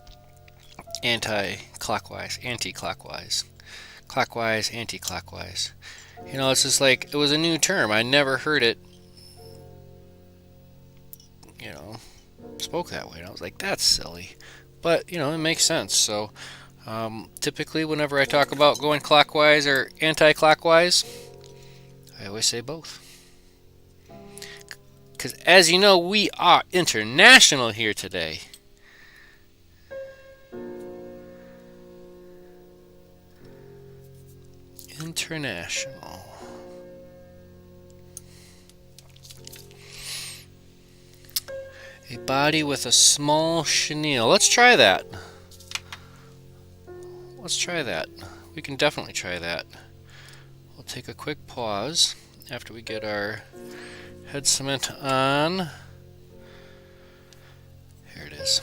anti-clockwise, clockwise, anti-clockwise. You know, it's just like, it was a new term. I never heard it, you know, spoke that way. And I was like, that's silly. But, you know, it makes sense. So typically, whenever I talk about going clockwise or anti-clockwise, I always say both. Because as you know, we are international here today. International. A body with a small chenille. Let's try that. We can definitely try that. We'll take a quick pause after we get our head cement on. Here it is.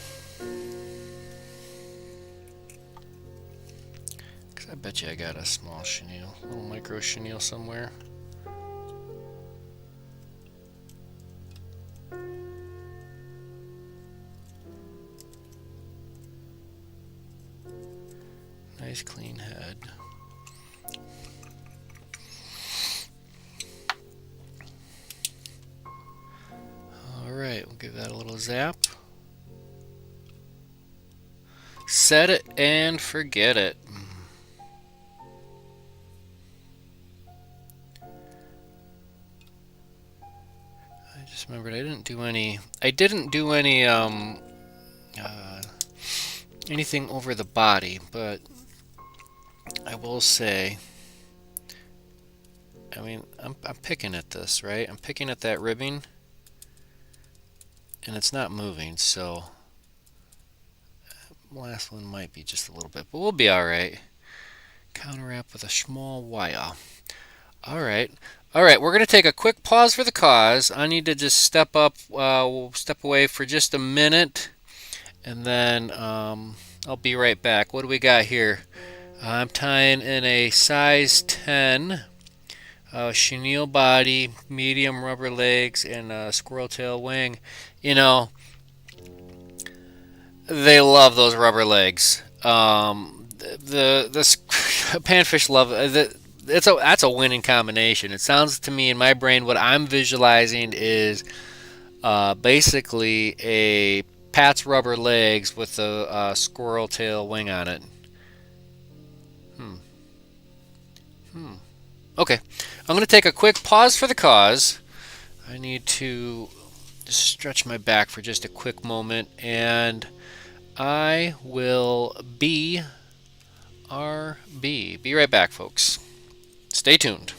Because I bet you I got a small chenille, a little micro chenille somewhere. Nice clean head. Alright, we'll give that a little zap. Set it and forget it. I just remembered I didn't do any anything over the body, but I will say I mean, I'm picking at this, right? I'm picking at that ribbing, and it's not moving, so last one might be just a little bit, but we'll be all right. Counterwrap with a small wire. All right. All right, we're going to take a quick pause for the cause. I need to just step up, we'll step away for just a minute, and then I'll be right back. What do we got here? I'm tying in a size 10 chenille body, medium rubber legs, and a squirrel tail wing. You know, they love those rubber legs. The panfish love that's a winning combination. It sounds to me in my brain what I'm visualizing is basically a Pat's rubber legs with a squirrel tail wing on it. Hmm. Hmm. Okay, I'm going to take a quick pause for the cause. I need to stretch my back for just a quick moment, and I will BRB. Be right back, folks. Stay tuned.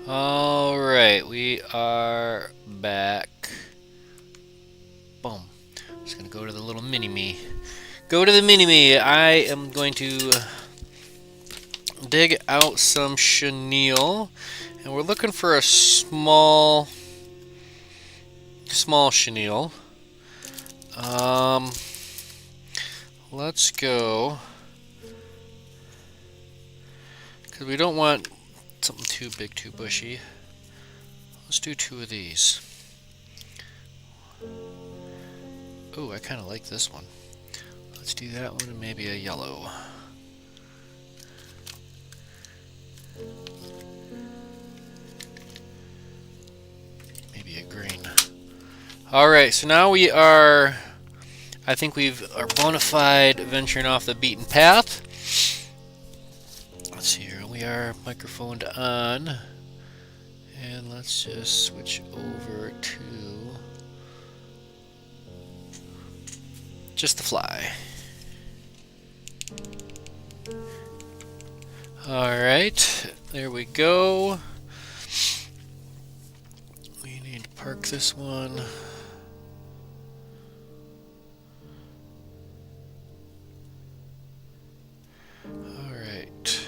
All right, we are back. Boom. go to the little mini-me. Go to the mini-me. I am going to dig out some chenille, and we're looking for a small chenille. Let's go, because we don't want something too big, too bushy. Let's do 2 of these. Oh, I kind of like this one. Let's do that one and maybe a yellow. Maybe a green. Alright, so now we are, I think are bona fide venturing off the beaten path. Let's see here, we are microphoned on. And let's just switch over to just the fly. Alright, there we go. We need to park this one. Alright.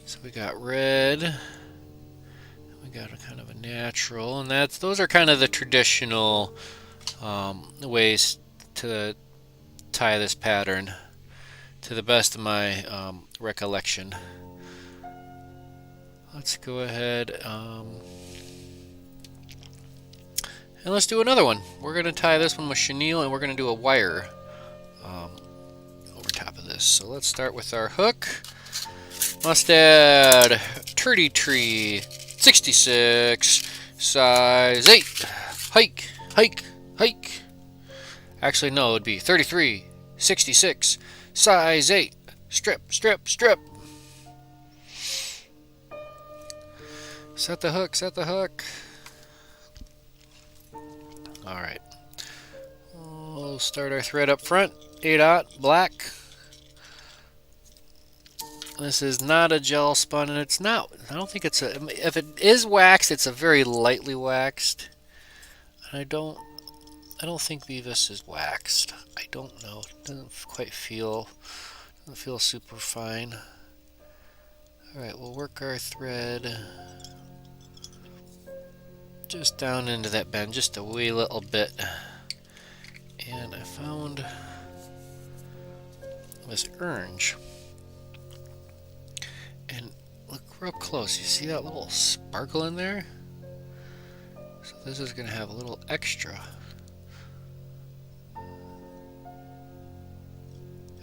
So we got red. We got a kind of a natural, and those are kind of the traditional ways to tie this pattern, to the best of my recollection. Let's go ahead and let's do another one. We're going to tie this one with chenille, and we're going to do a wire over top of this. So let's start with our hook. Mustad Turdy Tree 66, size 8. Hike, hike, hike. Actually, no, it would be 33, 66, size 8. Strip, strip, strip. Set the hook, set the hook. Alright. We'll start our thread up front. 8/0 black. This is not a gel spun, and it's not, I don't think it's if it is waxed, it's a very lightly waxed. And I don't think Beavis is waxed. I don't know. It doesn't feel super fine. Alright, we'll work our thread just down into that bend, just a wee little bit. And I found this orange. And look real close. You see that little sparkle in there? So this is going to have a little extra.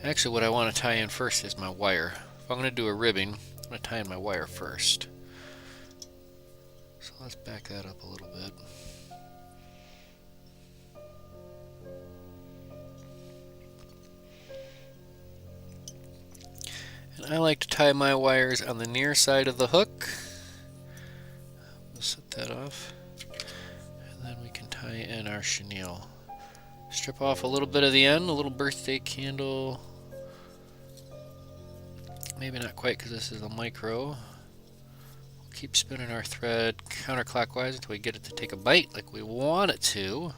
Actually, what I want to tie in first is my wire. If I'm going to do a ribbing, I'm going to tie in my wire first. So let's back that up a little bit. And I like to tie my wires on the near side of the hook. We'll set that off. And then we can tie in our chenille. Strip off a little bit of the end, a little birthday candle. Maybe not quite, because this is a micro. We'll keep spinning our thread counterclockwise until we get it to take a bite like we want it to.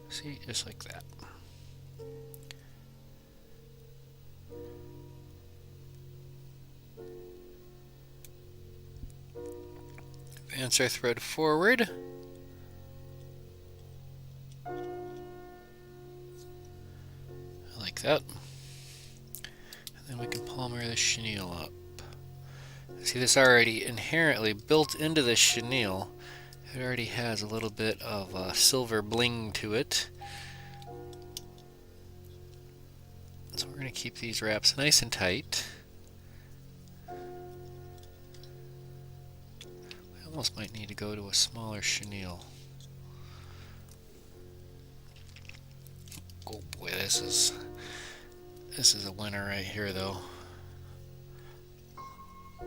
See, just like that. Advance our thread forward. Like that. And then we can palmer the chenille up. See, this already inherently built into the chenille. It already has a little bit of silver bling to it. So we're going to keep these wraps nice and tight. We almost might need to go to a smaller chenille. Oh boy, this is a winner right here, though. A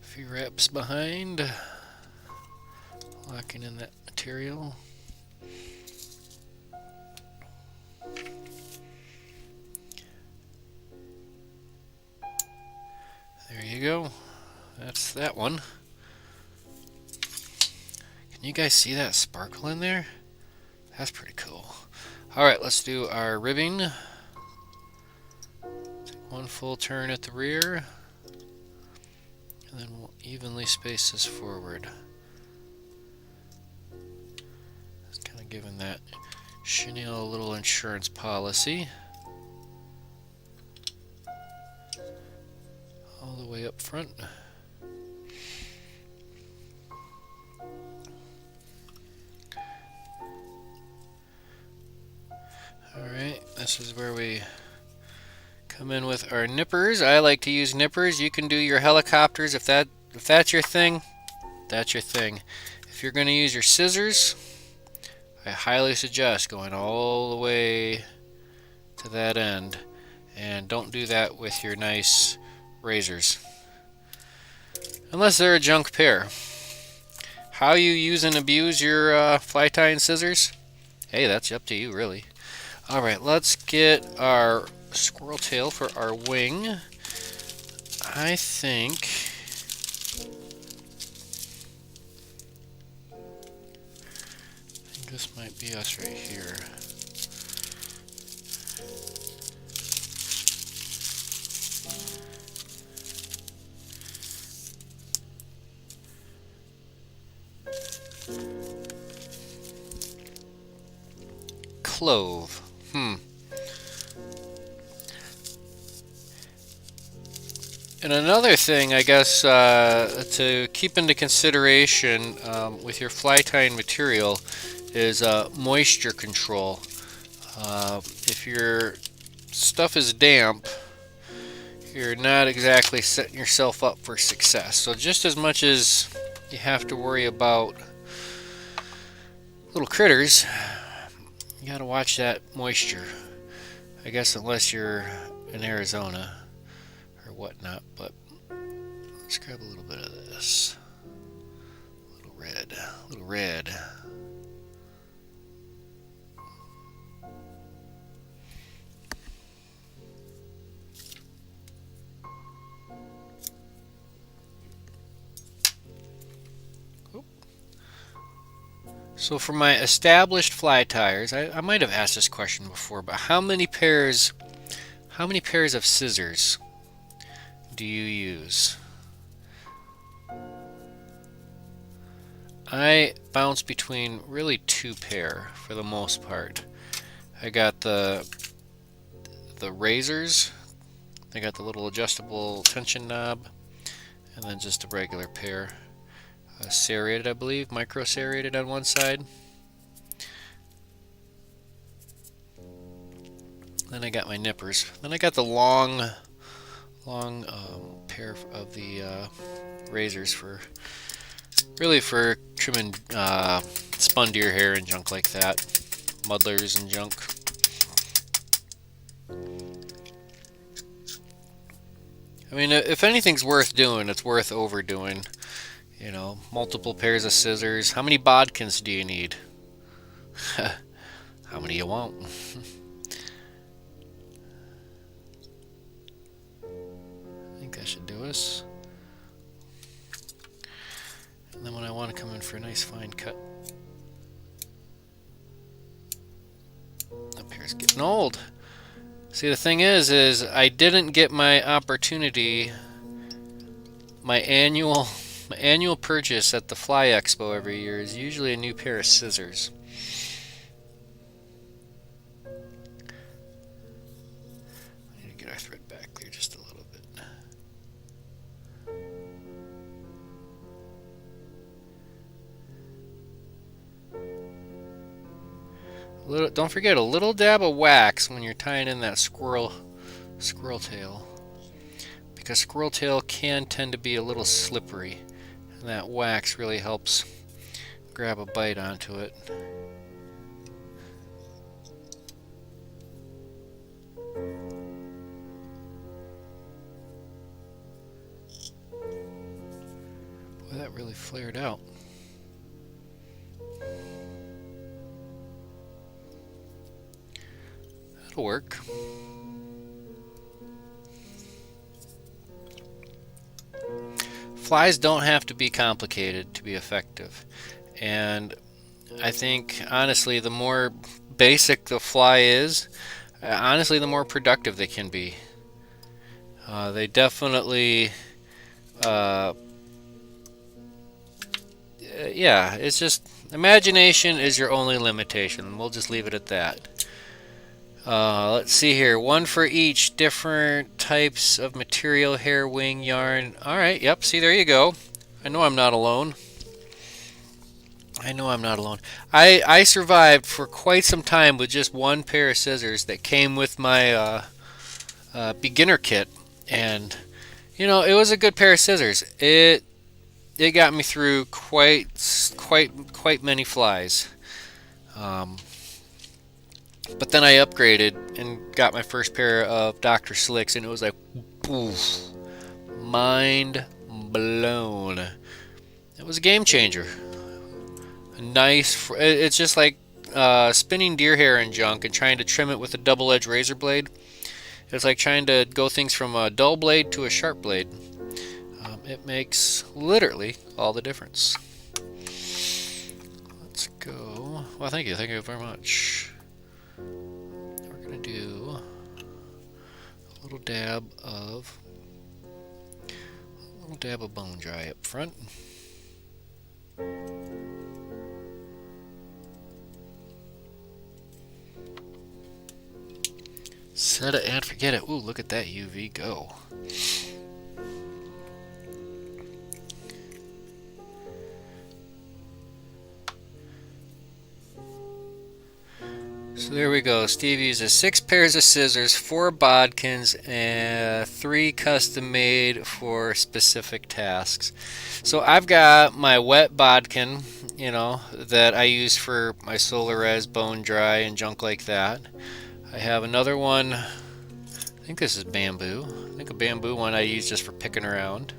few wraps behind, locking in that material. There you go. That's that one. Can you guys see that sparkle in there? That's pretty cool. Alright, let's do our ribbing. Take one full turn at the rear, and then we'll evenly space this forward. Just kind of giving that chenille a little insurance policy. All the way up front. Alright, this is where we come in with our nippers. I like to use nippers. You can do your helicopters if that's your thing. That's your thing. If you're going to use your scissors, I highly suggest going all the way to that end, and don't do that with your nice razors unless they're a junk pair. How you use and abuse your fly tying scissors, hey, that's up to you really. Alright, let's get our squirrel tail for our wing. I think this might be us right here. Clove. And another thing, I guess, to keep into consideration with your fly tying material is moisture control. If your stuff is damp, you're not exactly setting yourself up for success. So just as much as you have to worry about little critters, you gotta watch that moisture. I guess unless you're in Arizona or whatnot, but let's grab a little bit of this. A little red, a little red. So for my established fly tyers, I might have asked this question before, but how many pairs of scissors do you use? I bounce between really 2 pair for the most part. I got the razors, I got the little adjustable tension knob, and then just a regular pair. Serrated, I believe, micro serrated on one side. Then I got my nippers. Then I got the long pair of the razors for trimming spun deer hair and junk like that, muddlers and junk. I mean, if anything's worth doing, it's worth overdoing. You know, multiple pairs of scissors. How many bodkins do you need? How many you want? I think that should do us. And then when I want to come in for a nice fine cut, that pair's getting old. See, the thing is I didn't get my opportunity, my annual purchase at the Fly Expo every year is usually a new pair of scissors. I need to get our thread back there just a little bit. Don't forget a little dab of wax when you're tying in that squirrel tail, because squirrel tail can tend to be a little slippery. And that wax really helps grab a bite onto it. Boy, that really flared out. That'll work. Flies don't have to be complicated to be effective. And I think honestly, the more basic the fly is, honestly, the more productive they can be. They definitely, uh, yeah, it's just imagination is your only limitation. We'll just leave it at that. Let's see here. One for each different types of material, hair, wing, yarn. All right, yep, see, there you go. I know I'm not alone. I know I'm not alone. I survived for quite some time with just one pair of scissors that came with my beginner kit, and it was a good pair of scissors. It got me through quite many flies. Um, but then I upgraded and got my first pair of Dr. Slicks, and it was like, poof, mind blown. It was a game changer. Nice. It's just like spinning deer hair and junk and trying to trim it with a double-edged razor blade. It's like trying to go things from a dull blade to a sharp blade. It makes literally all the difference. Let's go. Well, thank you very much. We're gonna do a little dab of bone dry up front. Set it and forget it. Ooh, look at that UV go. So there we go. Steve uses 6 pairs of scissors, 4 bodkins, and 3 custom made for specific tasks. So I've got my wet bodkin, that I use for my solar res, bone dry, and junk like that. I have another one, I think this is bamboo. I think a bamboo one I use just for picking around.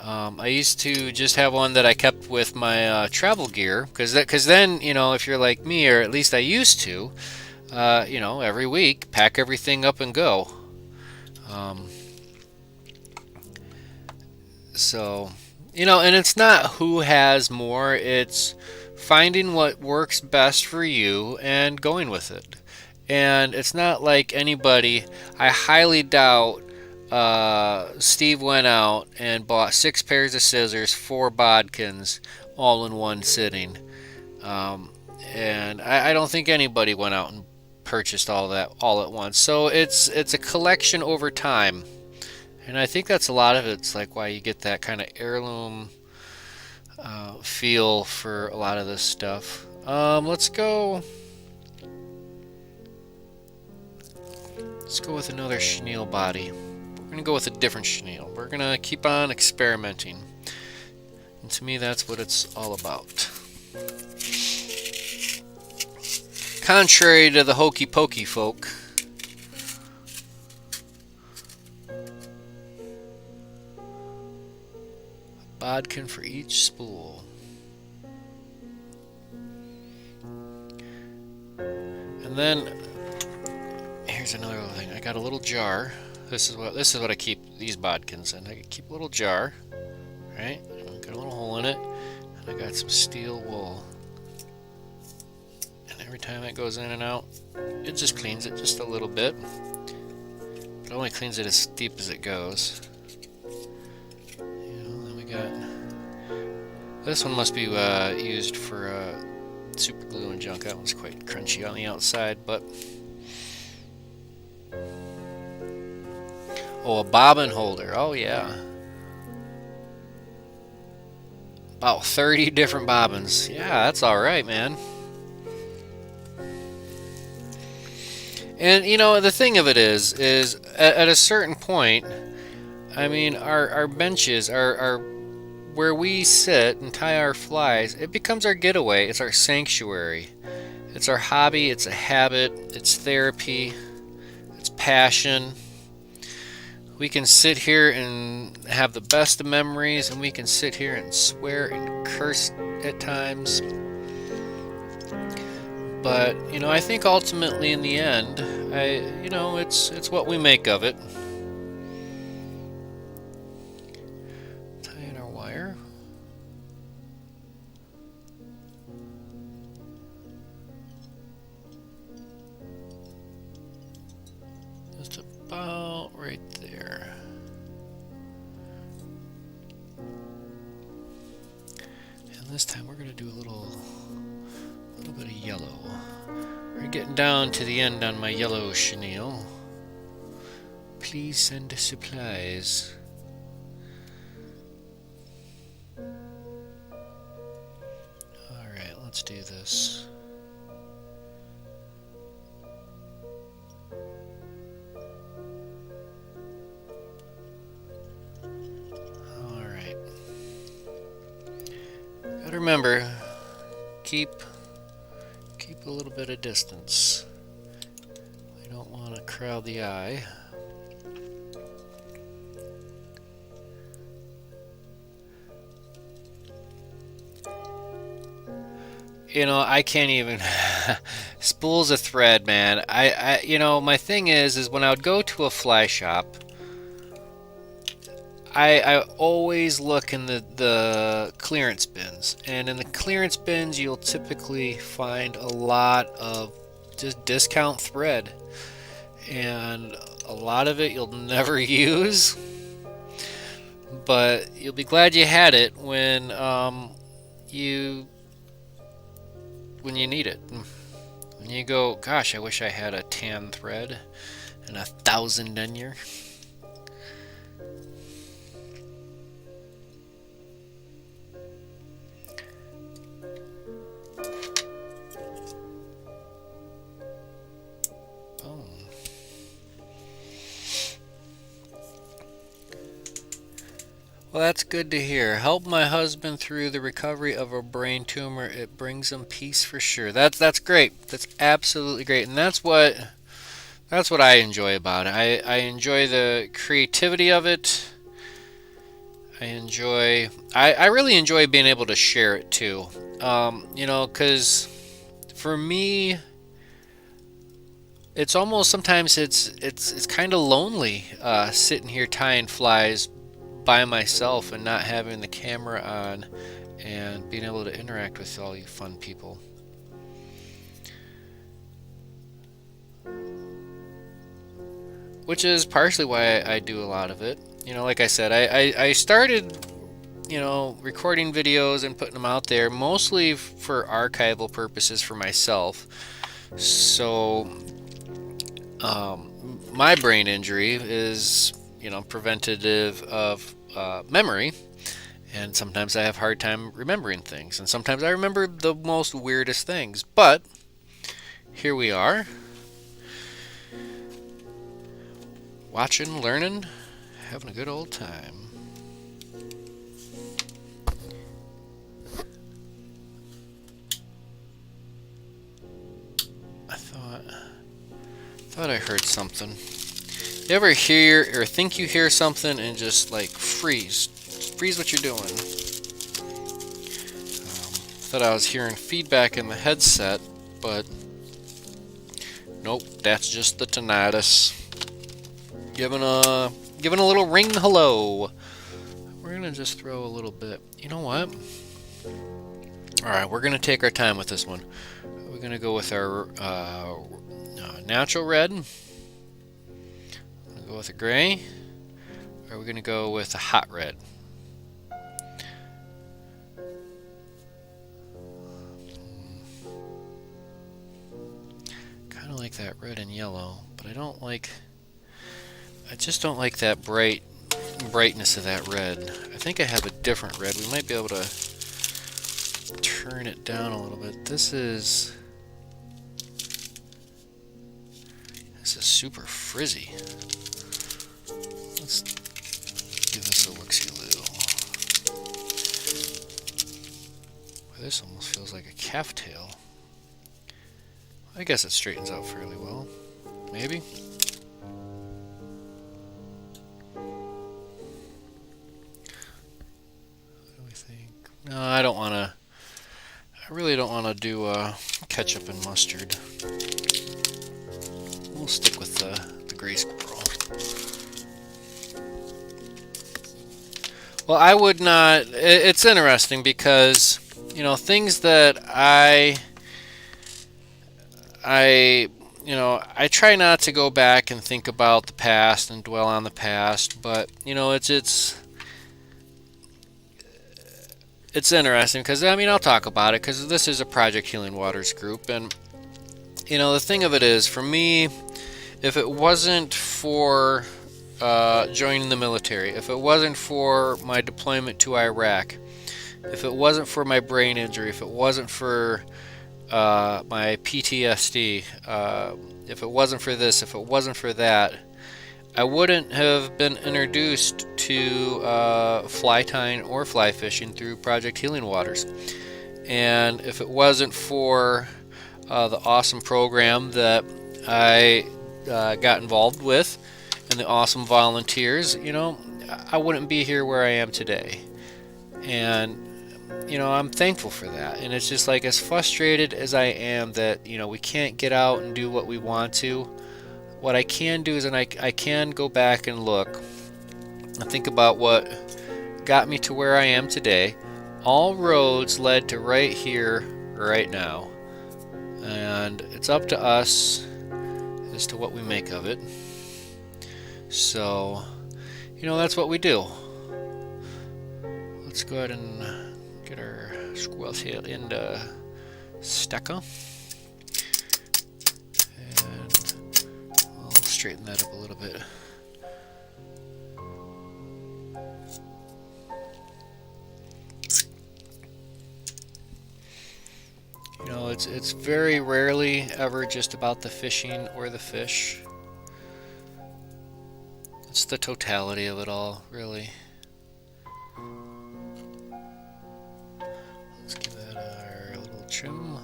I used to just have one that I kept with my travel gear, because then, if you're like me, or at least I used to, every week, pack everything up and go. So, and it's not who has more, it's finding what works best for you and going with it. And it's not like anybody, I highly doubt Steve went out and bought 6 pairs of scissors, 4 bodkins, all in one sitting. And I don't think anybody went out and purchased all that all at once. So it's a collection over time. And I think that's a lot of it's like why you get that kind of heirloom feel for a lot of this stuff. Let's go with another chenille body. We're going to go with a different chenille. We're going to keep on experimenting. And to me, that's what it's all about. Contrary to the hokey pokey folk, a bodkin for each spool. And then here's another little thing. I got a little jar. This is what I keep these bodkins in. I keep a little jar, right? Got a little hole in it, and I got some steel wool. And every time it goes in and out, it just cleans it just a little bit. It only cleans it as deep as it goes. Then we got this one must be used for super glue and junk. That one's quite crunchy on the outside, but. Oh, a bobbin holder. Oh, yeah. About 30 different bobbins. Yeah, that's alright, man. And, the thing of it is at a certain point, I mean, our benches, our where we sit and tie our flies, it becomes our getaway. It's our sanctuary. It's our hobby. It's a habit. It's therapy. It's passion. We can sit here and have the best of memories, and we can sit here and swear and curse at times. But, I think ultimately in the end, it's what we make of it. Tie in our wire. Just about right there. And this time we're going to do a little bit of yellow. We're getting down to the end on my yellow chenille. Please send supplies. Alright, let's do this. Alright. Gotta remember, keep a little bit of distance. We don't want to crowd the eye. You know, I can't even spools of thread, man. You know, my thing is when I would go to a fly shop, I always look in the clearance bins, and in the clearance bins you'll typically find a lot of just discount thread, and a lot of it you'll never use, but you'll be glad you had it when you need it. When you go, gosh, I wish I had a tan thread and 1,000 denier. Well, that's good to hear. Help my husband through the recovery of a brain tumor. It brings him peace for sure. That's great. That's absolutely great, and that's what I enjoy about it. I enjoy the creativity of it. I really enjoy being able to share it too. You know, because for me, it's almost sometimes it's kind of lonely sitting here tying flies by myself and not having the camera on and being able to interact with all you fun people. Which is partially why I do a lot of it. You know, like I said, I started, you know, recording videos and putting them out there mostly for archival purposes for myself. So my brain injury is, you know, preventative of memory, and sometimes I have a hard time remembering things, and sometimes I remember the most weirdest things, but here we are, watching, learning, having a good old time. I thought I heard something. You ever hear or think you hear something and just like freeze what you're doing? Thought I was hearing feedback in the headset, but nope, that's just the tinnitus. Giving a little ring hello. We're gonna just throw a little bit. You know what? Alright, we're gonna take our time with this one. We're gonna go with our natural red. Go with a gray, or are we going to go with a hot red? Kind of like that red and yellow, but I just don't like that brightness of that red. I think I have a different red. We might be able to turn it down a little bit. This is super frizzy. Let's give this a look-see-loo. This almost feels like a calf tail. I guess it straightens out fairly well. Maybe. What do we think? No, I don't want to. I really don't want to do ketchup and mustard. We'll stick with the gray squirrel. Well, I would not. It's interesting because, you know, things that I I try not to go back and think about the past and dwell on the past, but it's interesting because I'll talk about it because this is a Project Healing Waters group, and the thing of it is, for me, if it wasn't for joining the military, if it wasn't for my deployment to Iraq, if it wasn't for my brain injury, if it wasn't for my PTSD, if it wasn't for this, if it wasn't for that, I wouldn't have been introduced to fly tying or fly fishing through Project Healing Waters. And if it wasn't for the awesome program that I got involved with and the awesome volunteers, I wouldn't be here where I am today. And I'm thankful for that. And it's just like, as frustrated as I am that we can't get out and do what we want to, what I can do is, I can go back and look and think about what got me to where I am today. All roads led to right here, right now. And it's up to us as to what we make of it. So, that's what we do. Let's go ahead and get our squirrel tail into stacker. And I'll straighten that up a little bit. It's very rarely ever just about the fishing or the fish. It's the totality of it all, really. Let's give that our little trim.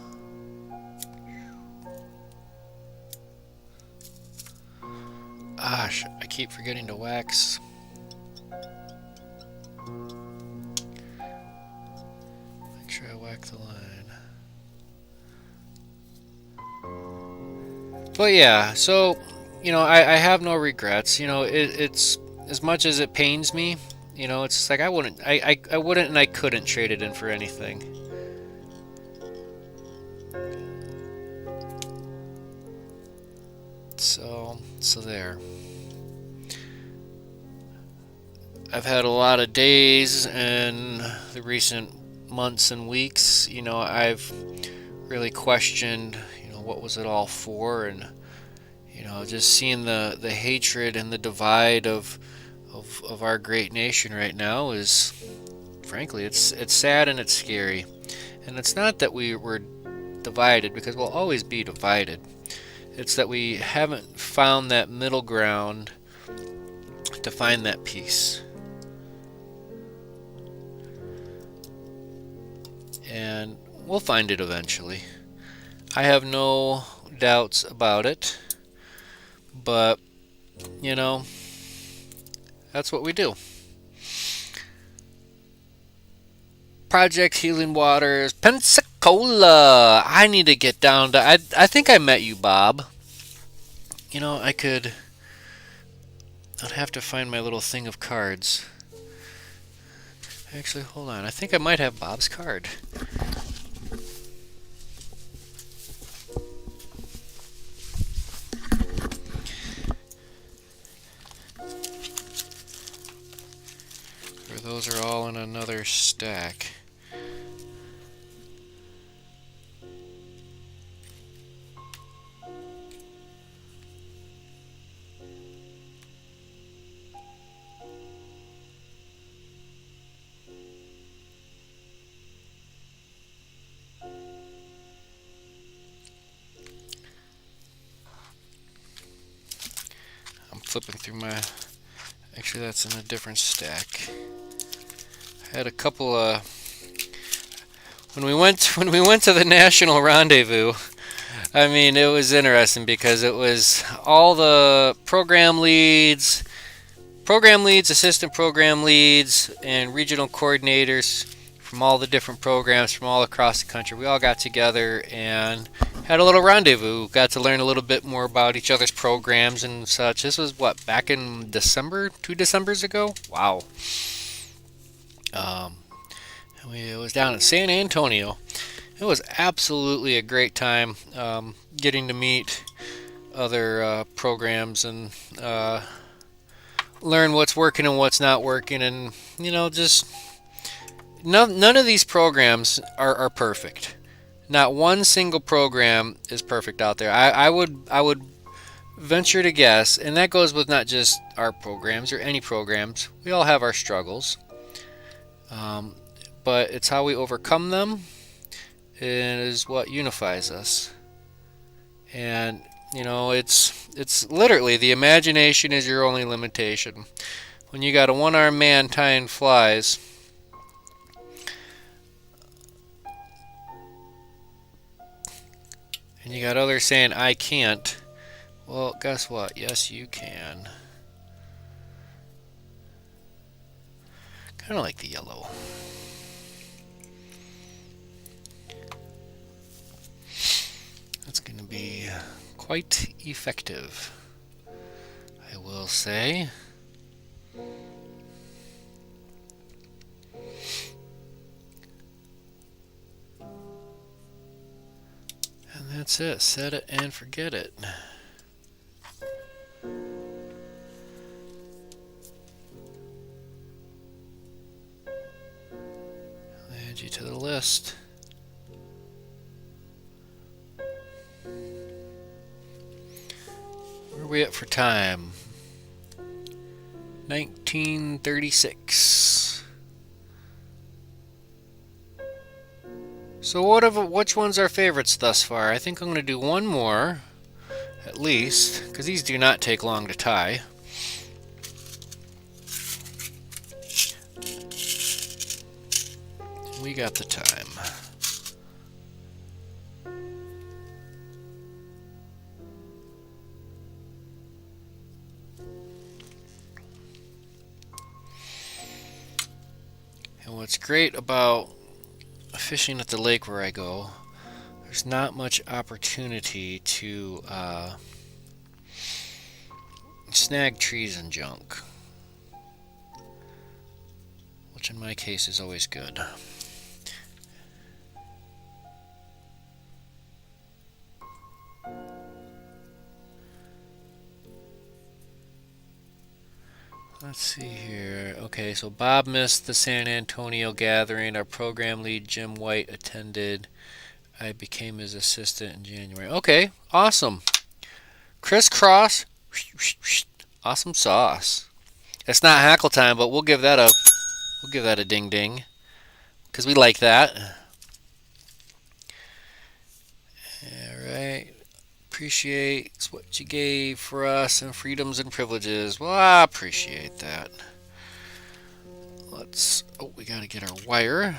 Gosh, I keep forgetting to wax. Make sure I whack the line. But yeah, so I have no regrets. It's as much as it pains me. It's just like I wouldn't and I couldn't trade it in for anything. So there. I've had a lot of days in the recent months and weeks. I've really questioned, what was it all for, and just seeing the hatred and the divide of our great nation right now is, frankly, it's sad and it's scary. And it's not that we were divided, because we'll always be divided. It's that we haven't found that middle ground to find that peace. And we'll find it eventually. I have no doubts about it. But, that's what we do. Project Healing Waters, Pensacola. I need to get down to... I think I met you, Bob. I'd have to find my little thing of cards. Actually, hold on. I think I might have Bob's card. Or those are all in another stack. Flipping through my... Actually, that's in a different stack. I had a couple of... When we went to the National Rendezvous, it was interesting because it was all the program leads, assistant program leads, and regional coordinators from all the different programs from all across the country. We all got together and had a little rendezvous. Got to learn a little bit more about each other's programs and such. This was back in December, 2 Decembers ago? Wow. It was down in San Antonio. It was absolutely a great time getting to meet other programs and learn what's working and what's not working, and just none of these programs are perfect. Not one single program is perfect out there. I would venture to guess, and that goes with not just our programs or any programs. We all have our struggles, but it's how we overcome them and is what unifies us. And it's literally the imagination is your only limitation. When you got a one-armed man tying flies, and you got others saying I can't, well, guess what? Yes, you can. Kind of like the yellow. That's going to be quite effective, I will say. And that's it. Set it and forget it. Add you to the list. Where are we at for time? 1936. So which one's our favorites thus far? I think I'm going to do one more, at least, because these do not take long to tie. We got the time. And what's great about fishing at the lake where I go, there's not much opportunity to snag trees and junk, which in my case is always good. Let's see here. Okay, so Bob missed the San Antonio gathering. Our program lead, Jim White, attended. I became his assistant in January. Okay, awesome. Crisscross. Awesome sauce. It's not Hackle time, but we'll give that a ding ding, because we like that. Alright. Appreciates what you gave for us and freedoms and privileges. Well, I appreciate that. We gotta get our wire.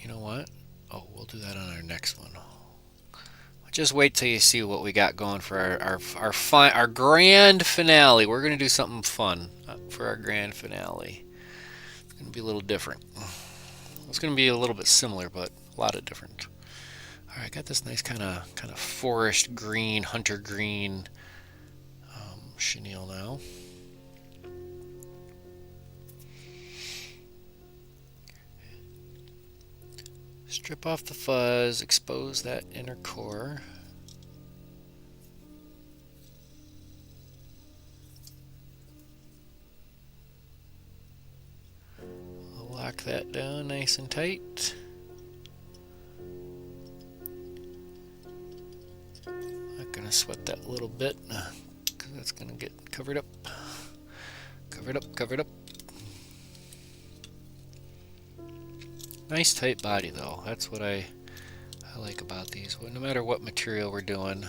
You know what? Oh, we'll do that on our next one. Just wait till you see what we got going for our grand finale. We're going to do something fun for our grand finale. It's going to be a little different. It's going to be a little bit similar, but a lot of different. All right, I got this nice kind of forest green, hunter green chenille now. Strip off the fuzz, expose that inner core. Lock that down nice and tight. Not gonna sweat that little bit because that's gonna get covered up. Covered up, covered up. Nice tight body though. That's what I like about these. No matter what material we're doing.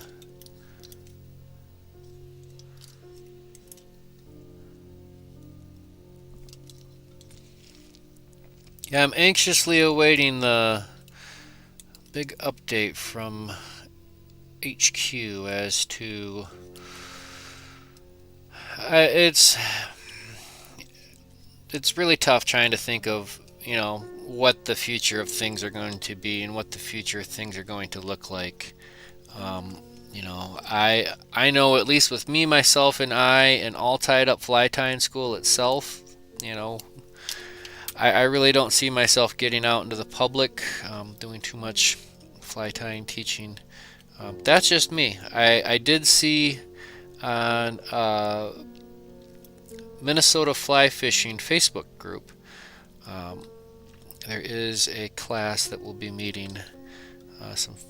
Yeah, I'm anxiously awaiting the big update from HQ as to it's really tough trying to think of, what the future of things are going to be and what the future of things are going to look like. You know, I know, at least with me, myself, and all tied up fly tying school itself, you know, I really don't see myself getting out into the public, doing too much fly tying teaching. That's just me. I did see on Minnesota Fly Fishing Facebook group, um, there is a class that will be meeting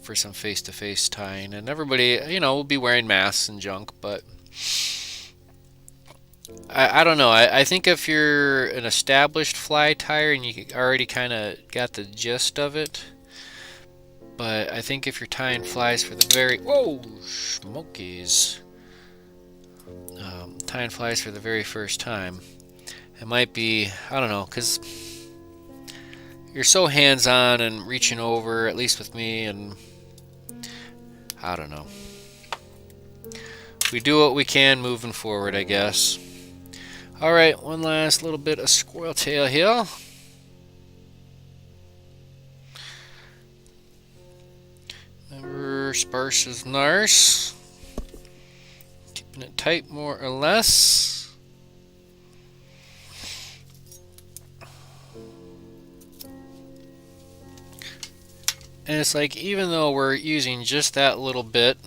for some face-to-face tying, and everybody, you know, will be wearing masks and junk. But I don't know. I think if you're an established fly tyer and you already kind of got the gist of it, but I think if you're tying flies for the very whoa smokies, tying flies for the very first time, it might be, I don't know, because you're so hands-on and reaching over, at least with me, and I don't know. We do what we can moving forward, I guess. All right, one last little bit of squirrel tail here. Remember, sparse is nice. Keeping it tight more or less. And it's like, even though we're using just that little bit,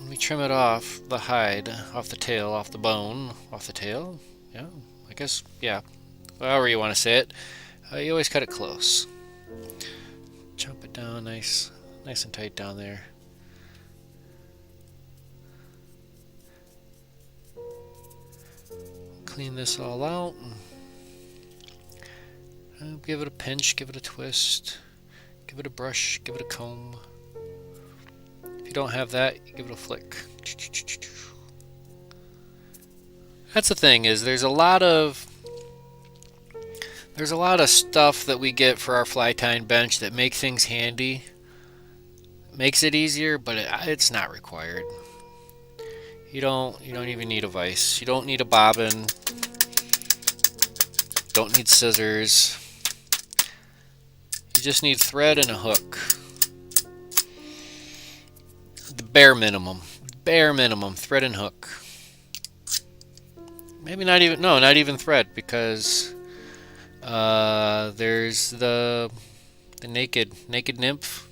we trim it off the hide, off the tail, off the bone, off the tail. Yeah, I guess, yeah. However you want to say it. You always cut it close. Chop it down nice and tight down there. Clean this all out. Give it a pinch, give it a twist, give it a brush, give it a comb. If you don't have that, give it a flick. That's the thing, is there's a lot of stuff that we get for our fly tying bench that make things handy. Makes it easier, but it's not required. You don't even need a vise. You don't need a bobbin. Don't need scissors. You just need thread and a hook. The bare minimum. Bare minimum, thread and hook. Maybe not even thread, because there's the naked nymph.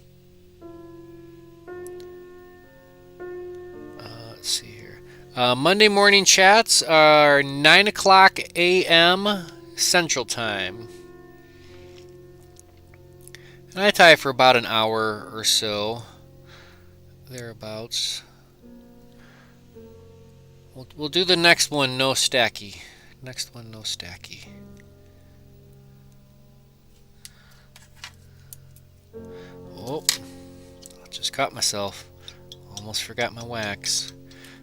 Let's see here. Monday morning chats are 9 o'clock a.m. Central Time. And I tie for about an hour or so, thereabouts. We'll do the next one, no stacky. Next one, no stacky. Oh, I just caught myself. Almost forgot my wax.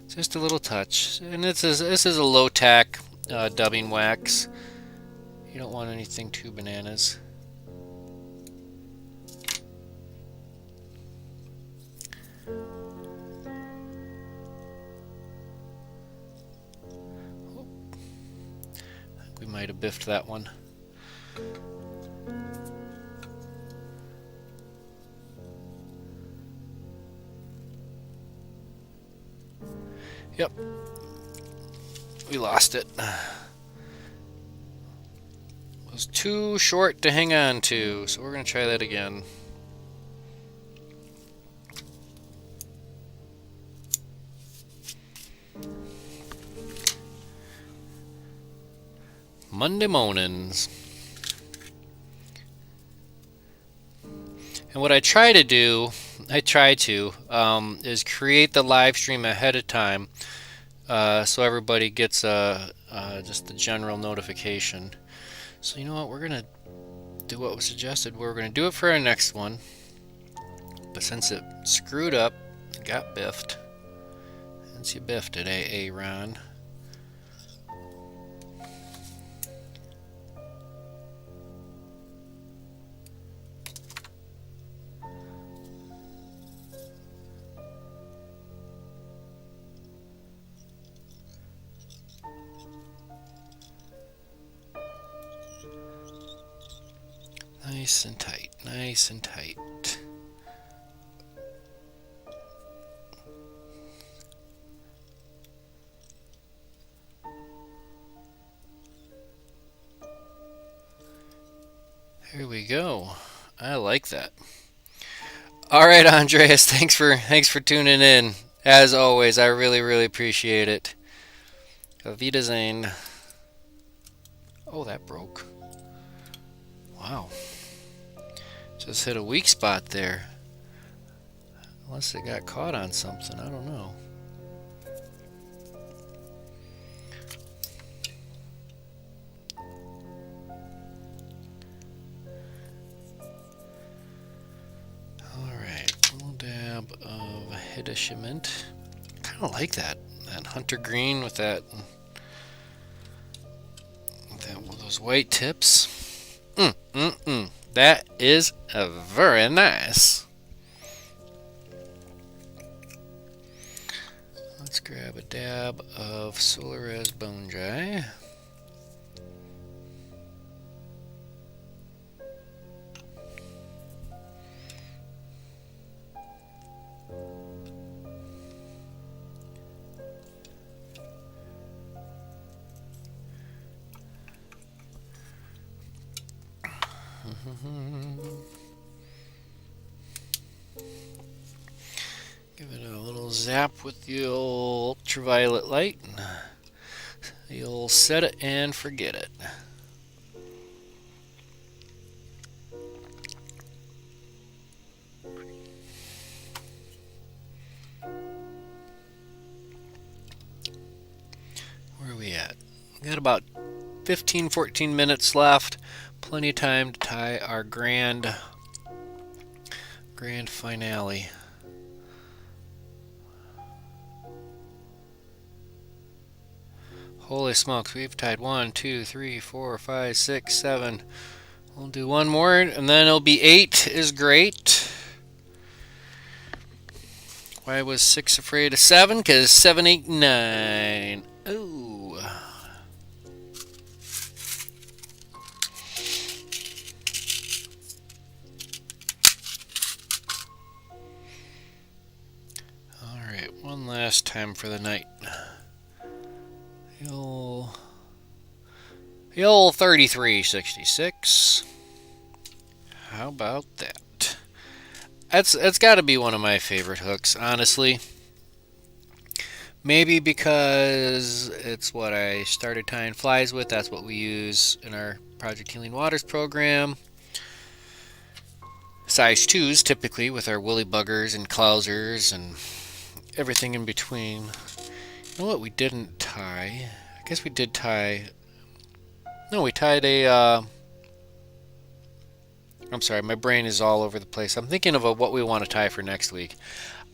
Just a little touch. And this is a low tack dubbing wax. You don't want anything too bananas. We might have biffed that one. Yep. We lost it. It was too short to hang on to, so we're going to try that again. Monday mornings. And what I try to do, is create the live stream ahead of time, so everybody gets just the general notification. So you know what, we're gonna do what was suggested. We're gonna do it for our next one, but since it screwed up, got biffed. Since you biffed it, Ron. Nice and tight, nice and tight. There we go. I like that. All right, Andreas, thanks for tuning in. As always, I really appreciate it. Auf Wiedersehen. Oh, that broke. Wow. Just hit a weak spot there. Unless it got caught on something, I don't know. Alright, a little dab of Hideshiment. Kind of like that hunter green with those white tips. That is very nice. Let's grab a dab of Solares Bone Dry. Give it a little zap with the old ultraviolet light. You'll set it and forget it. Where are we at? We got about 15-14 minutes left. Plenty of time to tie our grand finale. Holy smokes, we've tied 1, 2, 3, 4, 5, 6, 7. We'll do one more and then it'll be 8 is great. Why was 6 afraid of 7? Because 7, 8, 9. Ooh. Alright, one last time for the night. The old 3366. How about that? That's got to be one of my favorite hooks, honestly. Maybe because it's what I started tying flies with. That's what we use in our Project Healing Waters program. Size 2s typically with our woolly buggers and clousers and everything in between. You know what we didn't tie? I guess we did tie... No, we tied a... I'm sorry, my brain is all over the place. I'm thinking of what we want to tie for next week.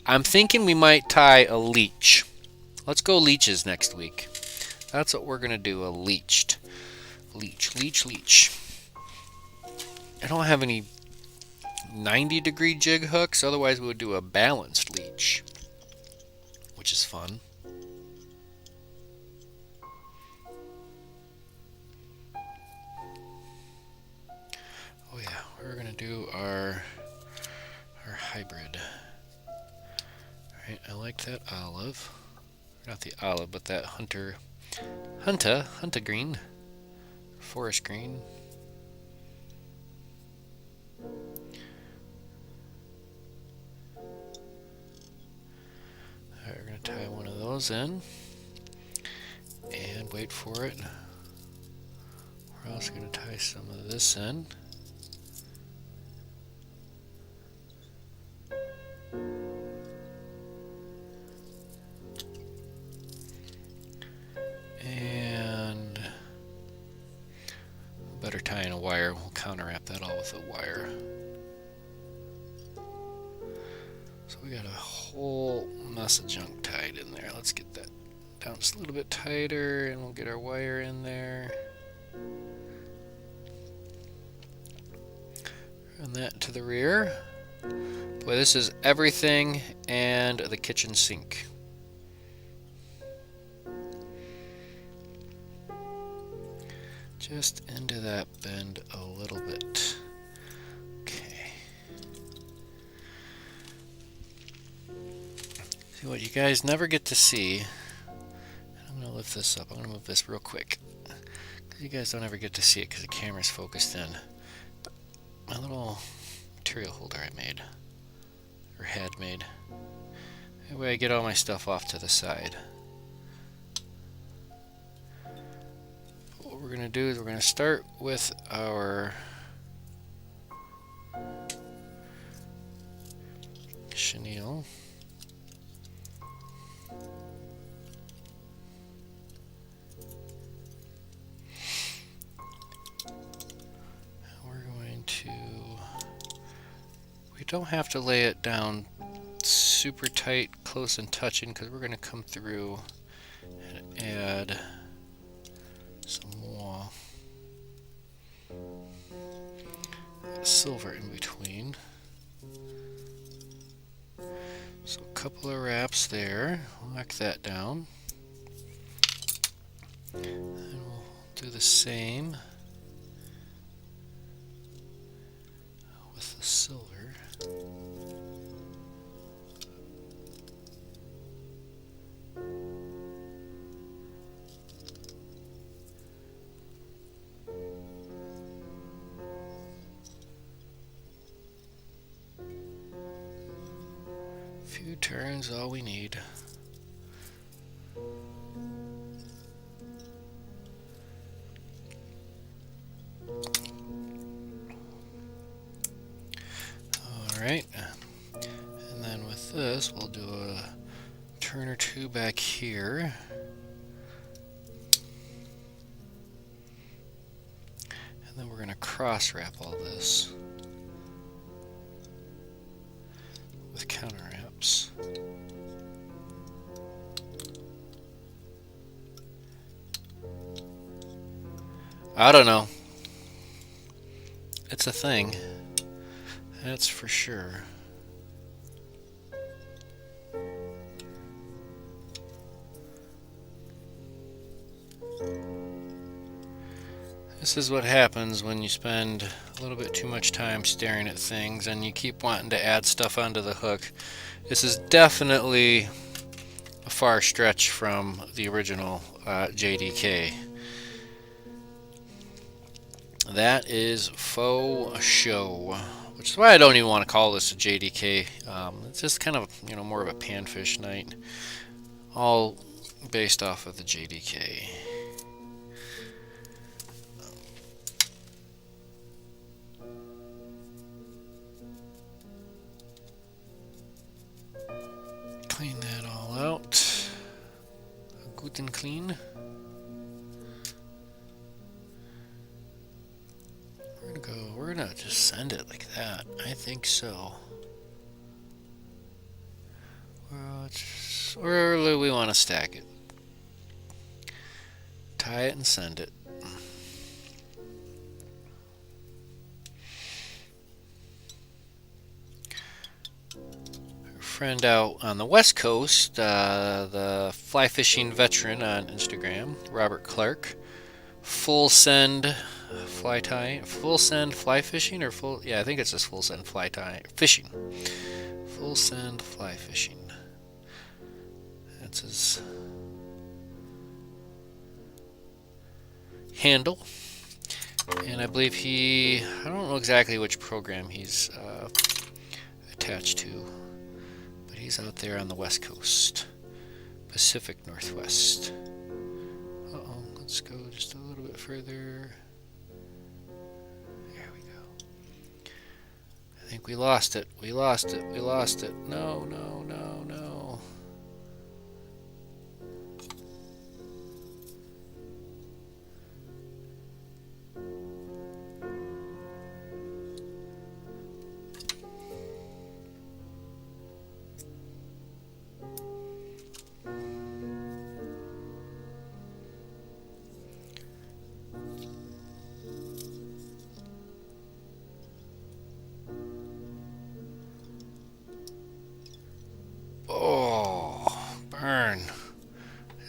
I'm thinking we might tie a leech. Let's go leeches next week. That's what we're going to do, a leech. Leech. I don't have any 90-degree jig hooks, otherwise we would do a balanced leech, which is fun. Oh yeah, we're going to do our hybrid. Alright, I like that olive. Not the olive, but that hunter green. Forest green. Alright, we're going to tie one of those in. And wait for it. We're also going to tie some of this in. And better tie in a wire. We'll counterwrap that all with a wire. So we got a whole mess of junk tied in there. Let's get that down just a little bit tighter and we'll get our wire in there. Run that to the rear. Boy, this is everything and the kitchen sink. Just into that bend a little bit. Okay. See what you guys never get to see. I'm going to lift this up. I'm going to move this real quick. You guys don't ever get to see it because the camera's focused in. my little material holder I made, or had made. That way I get all my stuff off to the side. What we're going to do is we're going to start with our chenille. We don't have to lay it down super tight, close and touching, because we're going to come through and add some more silver in between. So a couple of wraps there, lock that down. And we'll do the same with the silver. Few turns, all we need. Alright, and then with this we'll do a turn or two back here. And then we're going to cross wrap all this with counter wraps. I don't know. It's a thing. That's for sure. This is what happens when you spend a little bit too much time staring at things and you keep wanting to add stuff onto the hook. This is definitely a far stretch from the original JDK. That is faux show, which is why I don't even want to call this a JDK. It's just kind of, you know, more of a panfish night, all based off of the JDK. Clean that all out, good and clean. We're gonna just send it like that. I think so. Where do we want to stack it? Tie it and send it. Our friend out on the West Coast, the fly fishing veteran on Instagram, Robert Clark, full send fly tie, full send fly fishing, or full, yeah, I think it's just full send fly tie fishing. Full send fly fishing. That's his handle. And I believe I don't know exactly which program he's attached to, but he's out there on the West Coast, Pacific Northwest. Uh-oh, let's go just a little bit further. There we go. I think we lost it. We lost it. We lost it. No, no, no, no.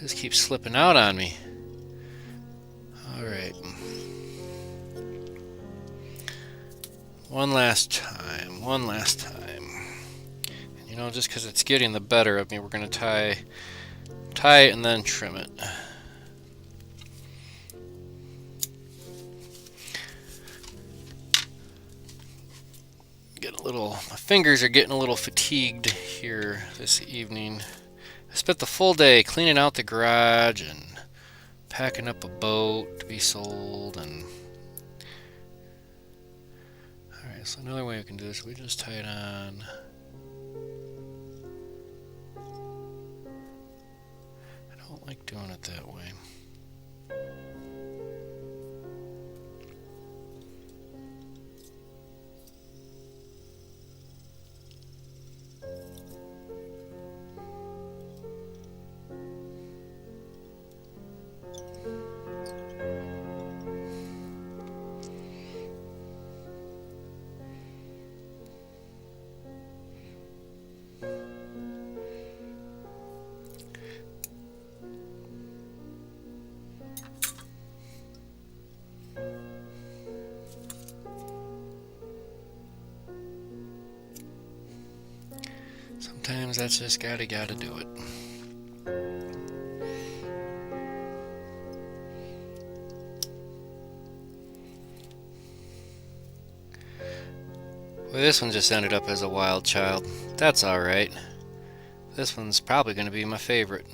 This keeps slipping out on me. Alright. One last time. One last time. And you know, just because it's getting the better of me, we're going to tie it and then trim it. My fingers are getting a little fatigued here this evening. I spent the full day cleaning out the garage and packing up a boat to be sold. And alright, so another way we can do this, we just tie it on. I don't like doing it that way. Sometimes that's just gotta do it. Well, this one just ended up as a wild child. That's alright. This one's probably gonna be my favorite.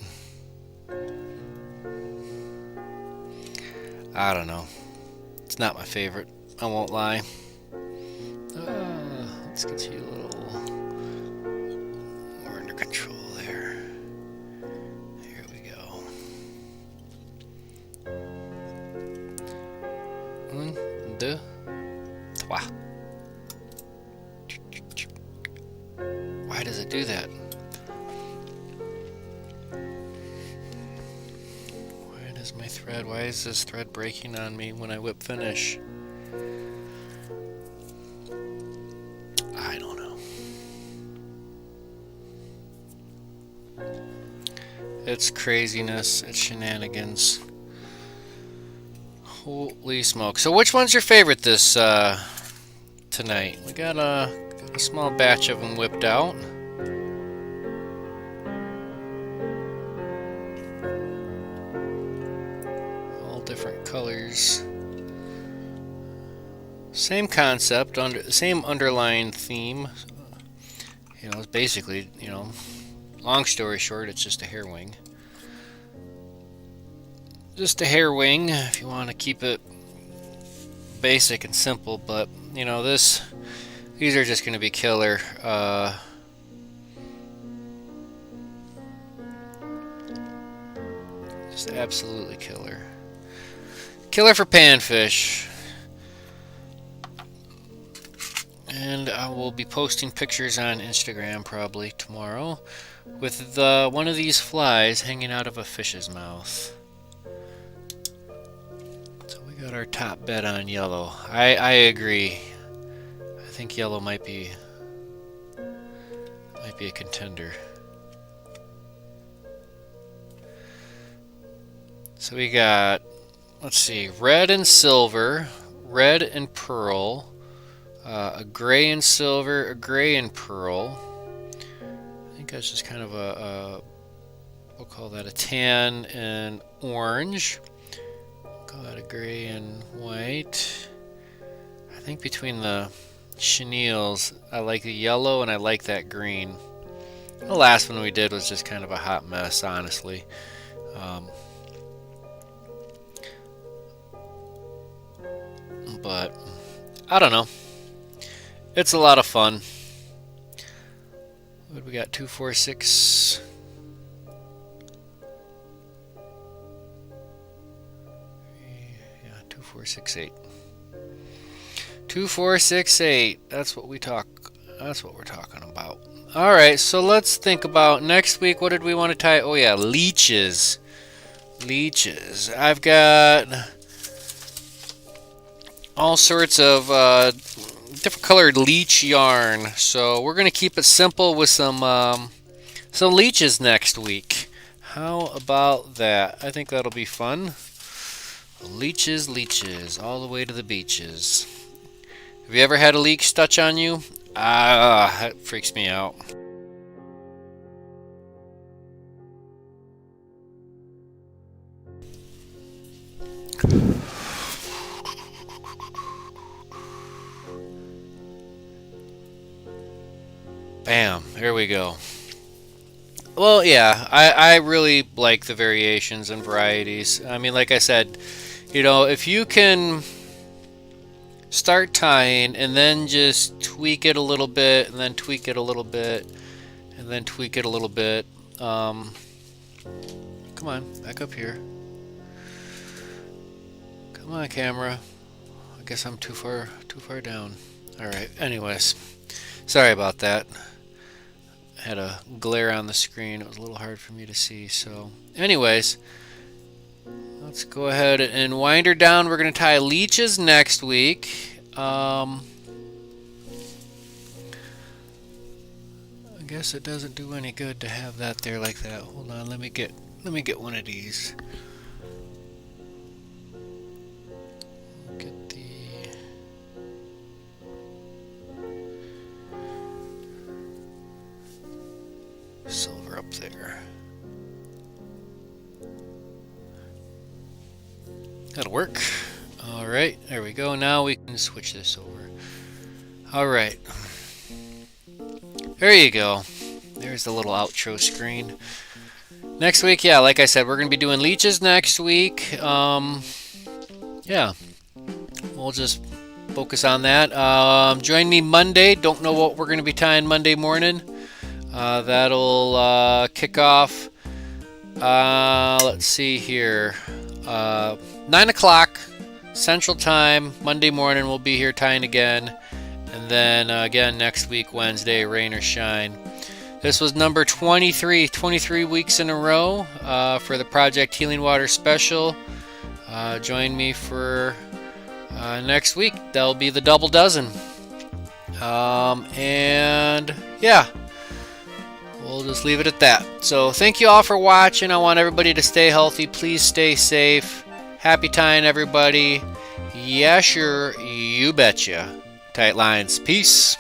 I don't know. It's not my favorite. I won't lie. Let's get you a little more under control there. Here we go. 1, 2, 3. Why does it do that? Why is this thread breaking on me when I whip finish? I don't know. It's craziness. It's shenanigans. Holy smoke. So which one's your favorite this tonight? We got a small batch of them whipped out. Different colors, same concept, same underlying theme. You know, it's basically, long story short, it's just a hair wing. Just a hair wing, if you want to keep it basic and simple. But these are just going to be killer. Just absolutely killer. Killer for panfish. And I will be posting pictures on Instagram probably tomorrow with one of these flies hanging out of a fish's mouth. So we got our top bet on yellow. I agree. I think yellow might be a contender. So we got, let's see, red and silver, red and pearl, a gray and silver, a gray and pearl. I think that's just kind of we'll call that a tan and orange. We'll call that a gray and white. I think between the chenilles, I like the yellow and I like that green. The last one we did was just kind of a hot mess, honestly. But I don't know. It's a lot of fun. What do we got? 2, 4, 6. Yeah, 2, 4, 6, 8. 2, 4, 6, 8. That's what we're talking about. All right, so let's think about next week. What did we want to tie? Oh yeah, leeches. Leeches. I've got all sorts of different colored leech yarn, so we're gonna keep it simple with some leeches next week. How about that? I think that'll be fun. Leeches, all the way to the beaches. Have you ever had a leech touch on you? That freaks me out. Bam, there we go. Well, yeah, I really like the variations and varieties. I mean, like I said, if you can start tying and then just tweak it a little bit and then tweak it a little bit and then tweak it a little bit. Come on, back up here. Come on, camera. I guess I'm too far down. All right. Anyways, sorry about that. I had a glare on the screen. It was a little hard for me to see. So, anyways, let's go ahead and wind her down. We're going to tie leeches next week. I guess it doesn't do any good to have that there like that. Hold on, let me get one of these. Get the silver up there. That'll work. All right, there we go. Now we can switch this over. All right. There you go. There's the little outro screen. Next week, yeah, like I said, we're going to be doing leeches next week. Yeah, we'll just focus on that. Join me Monday. Don't know what we're going to be tying Monday morning. That'll kick off. Let's see here. 9 o'clock Central Time, Monday morning, we'll be here tying again. And then again next week, Wednesday, rain or shine. This was number 23 weeks in a row for the Project Healing Water Special. Join me for next week. That'll be the double dozen. And yeah, we'll just leave it at that. So thank you all for watching. I want everybody to stay healthy. Please stay safe. Happy tying, everybody. Yeah, sure. You betcha. Tight lines. Peace.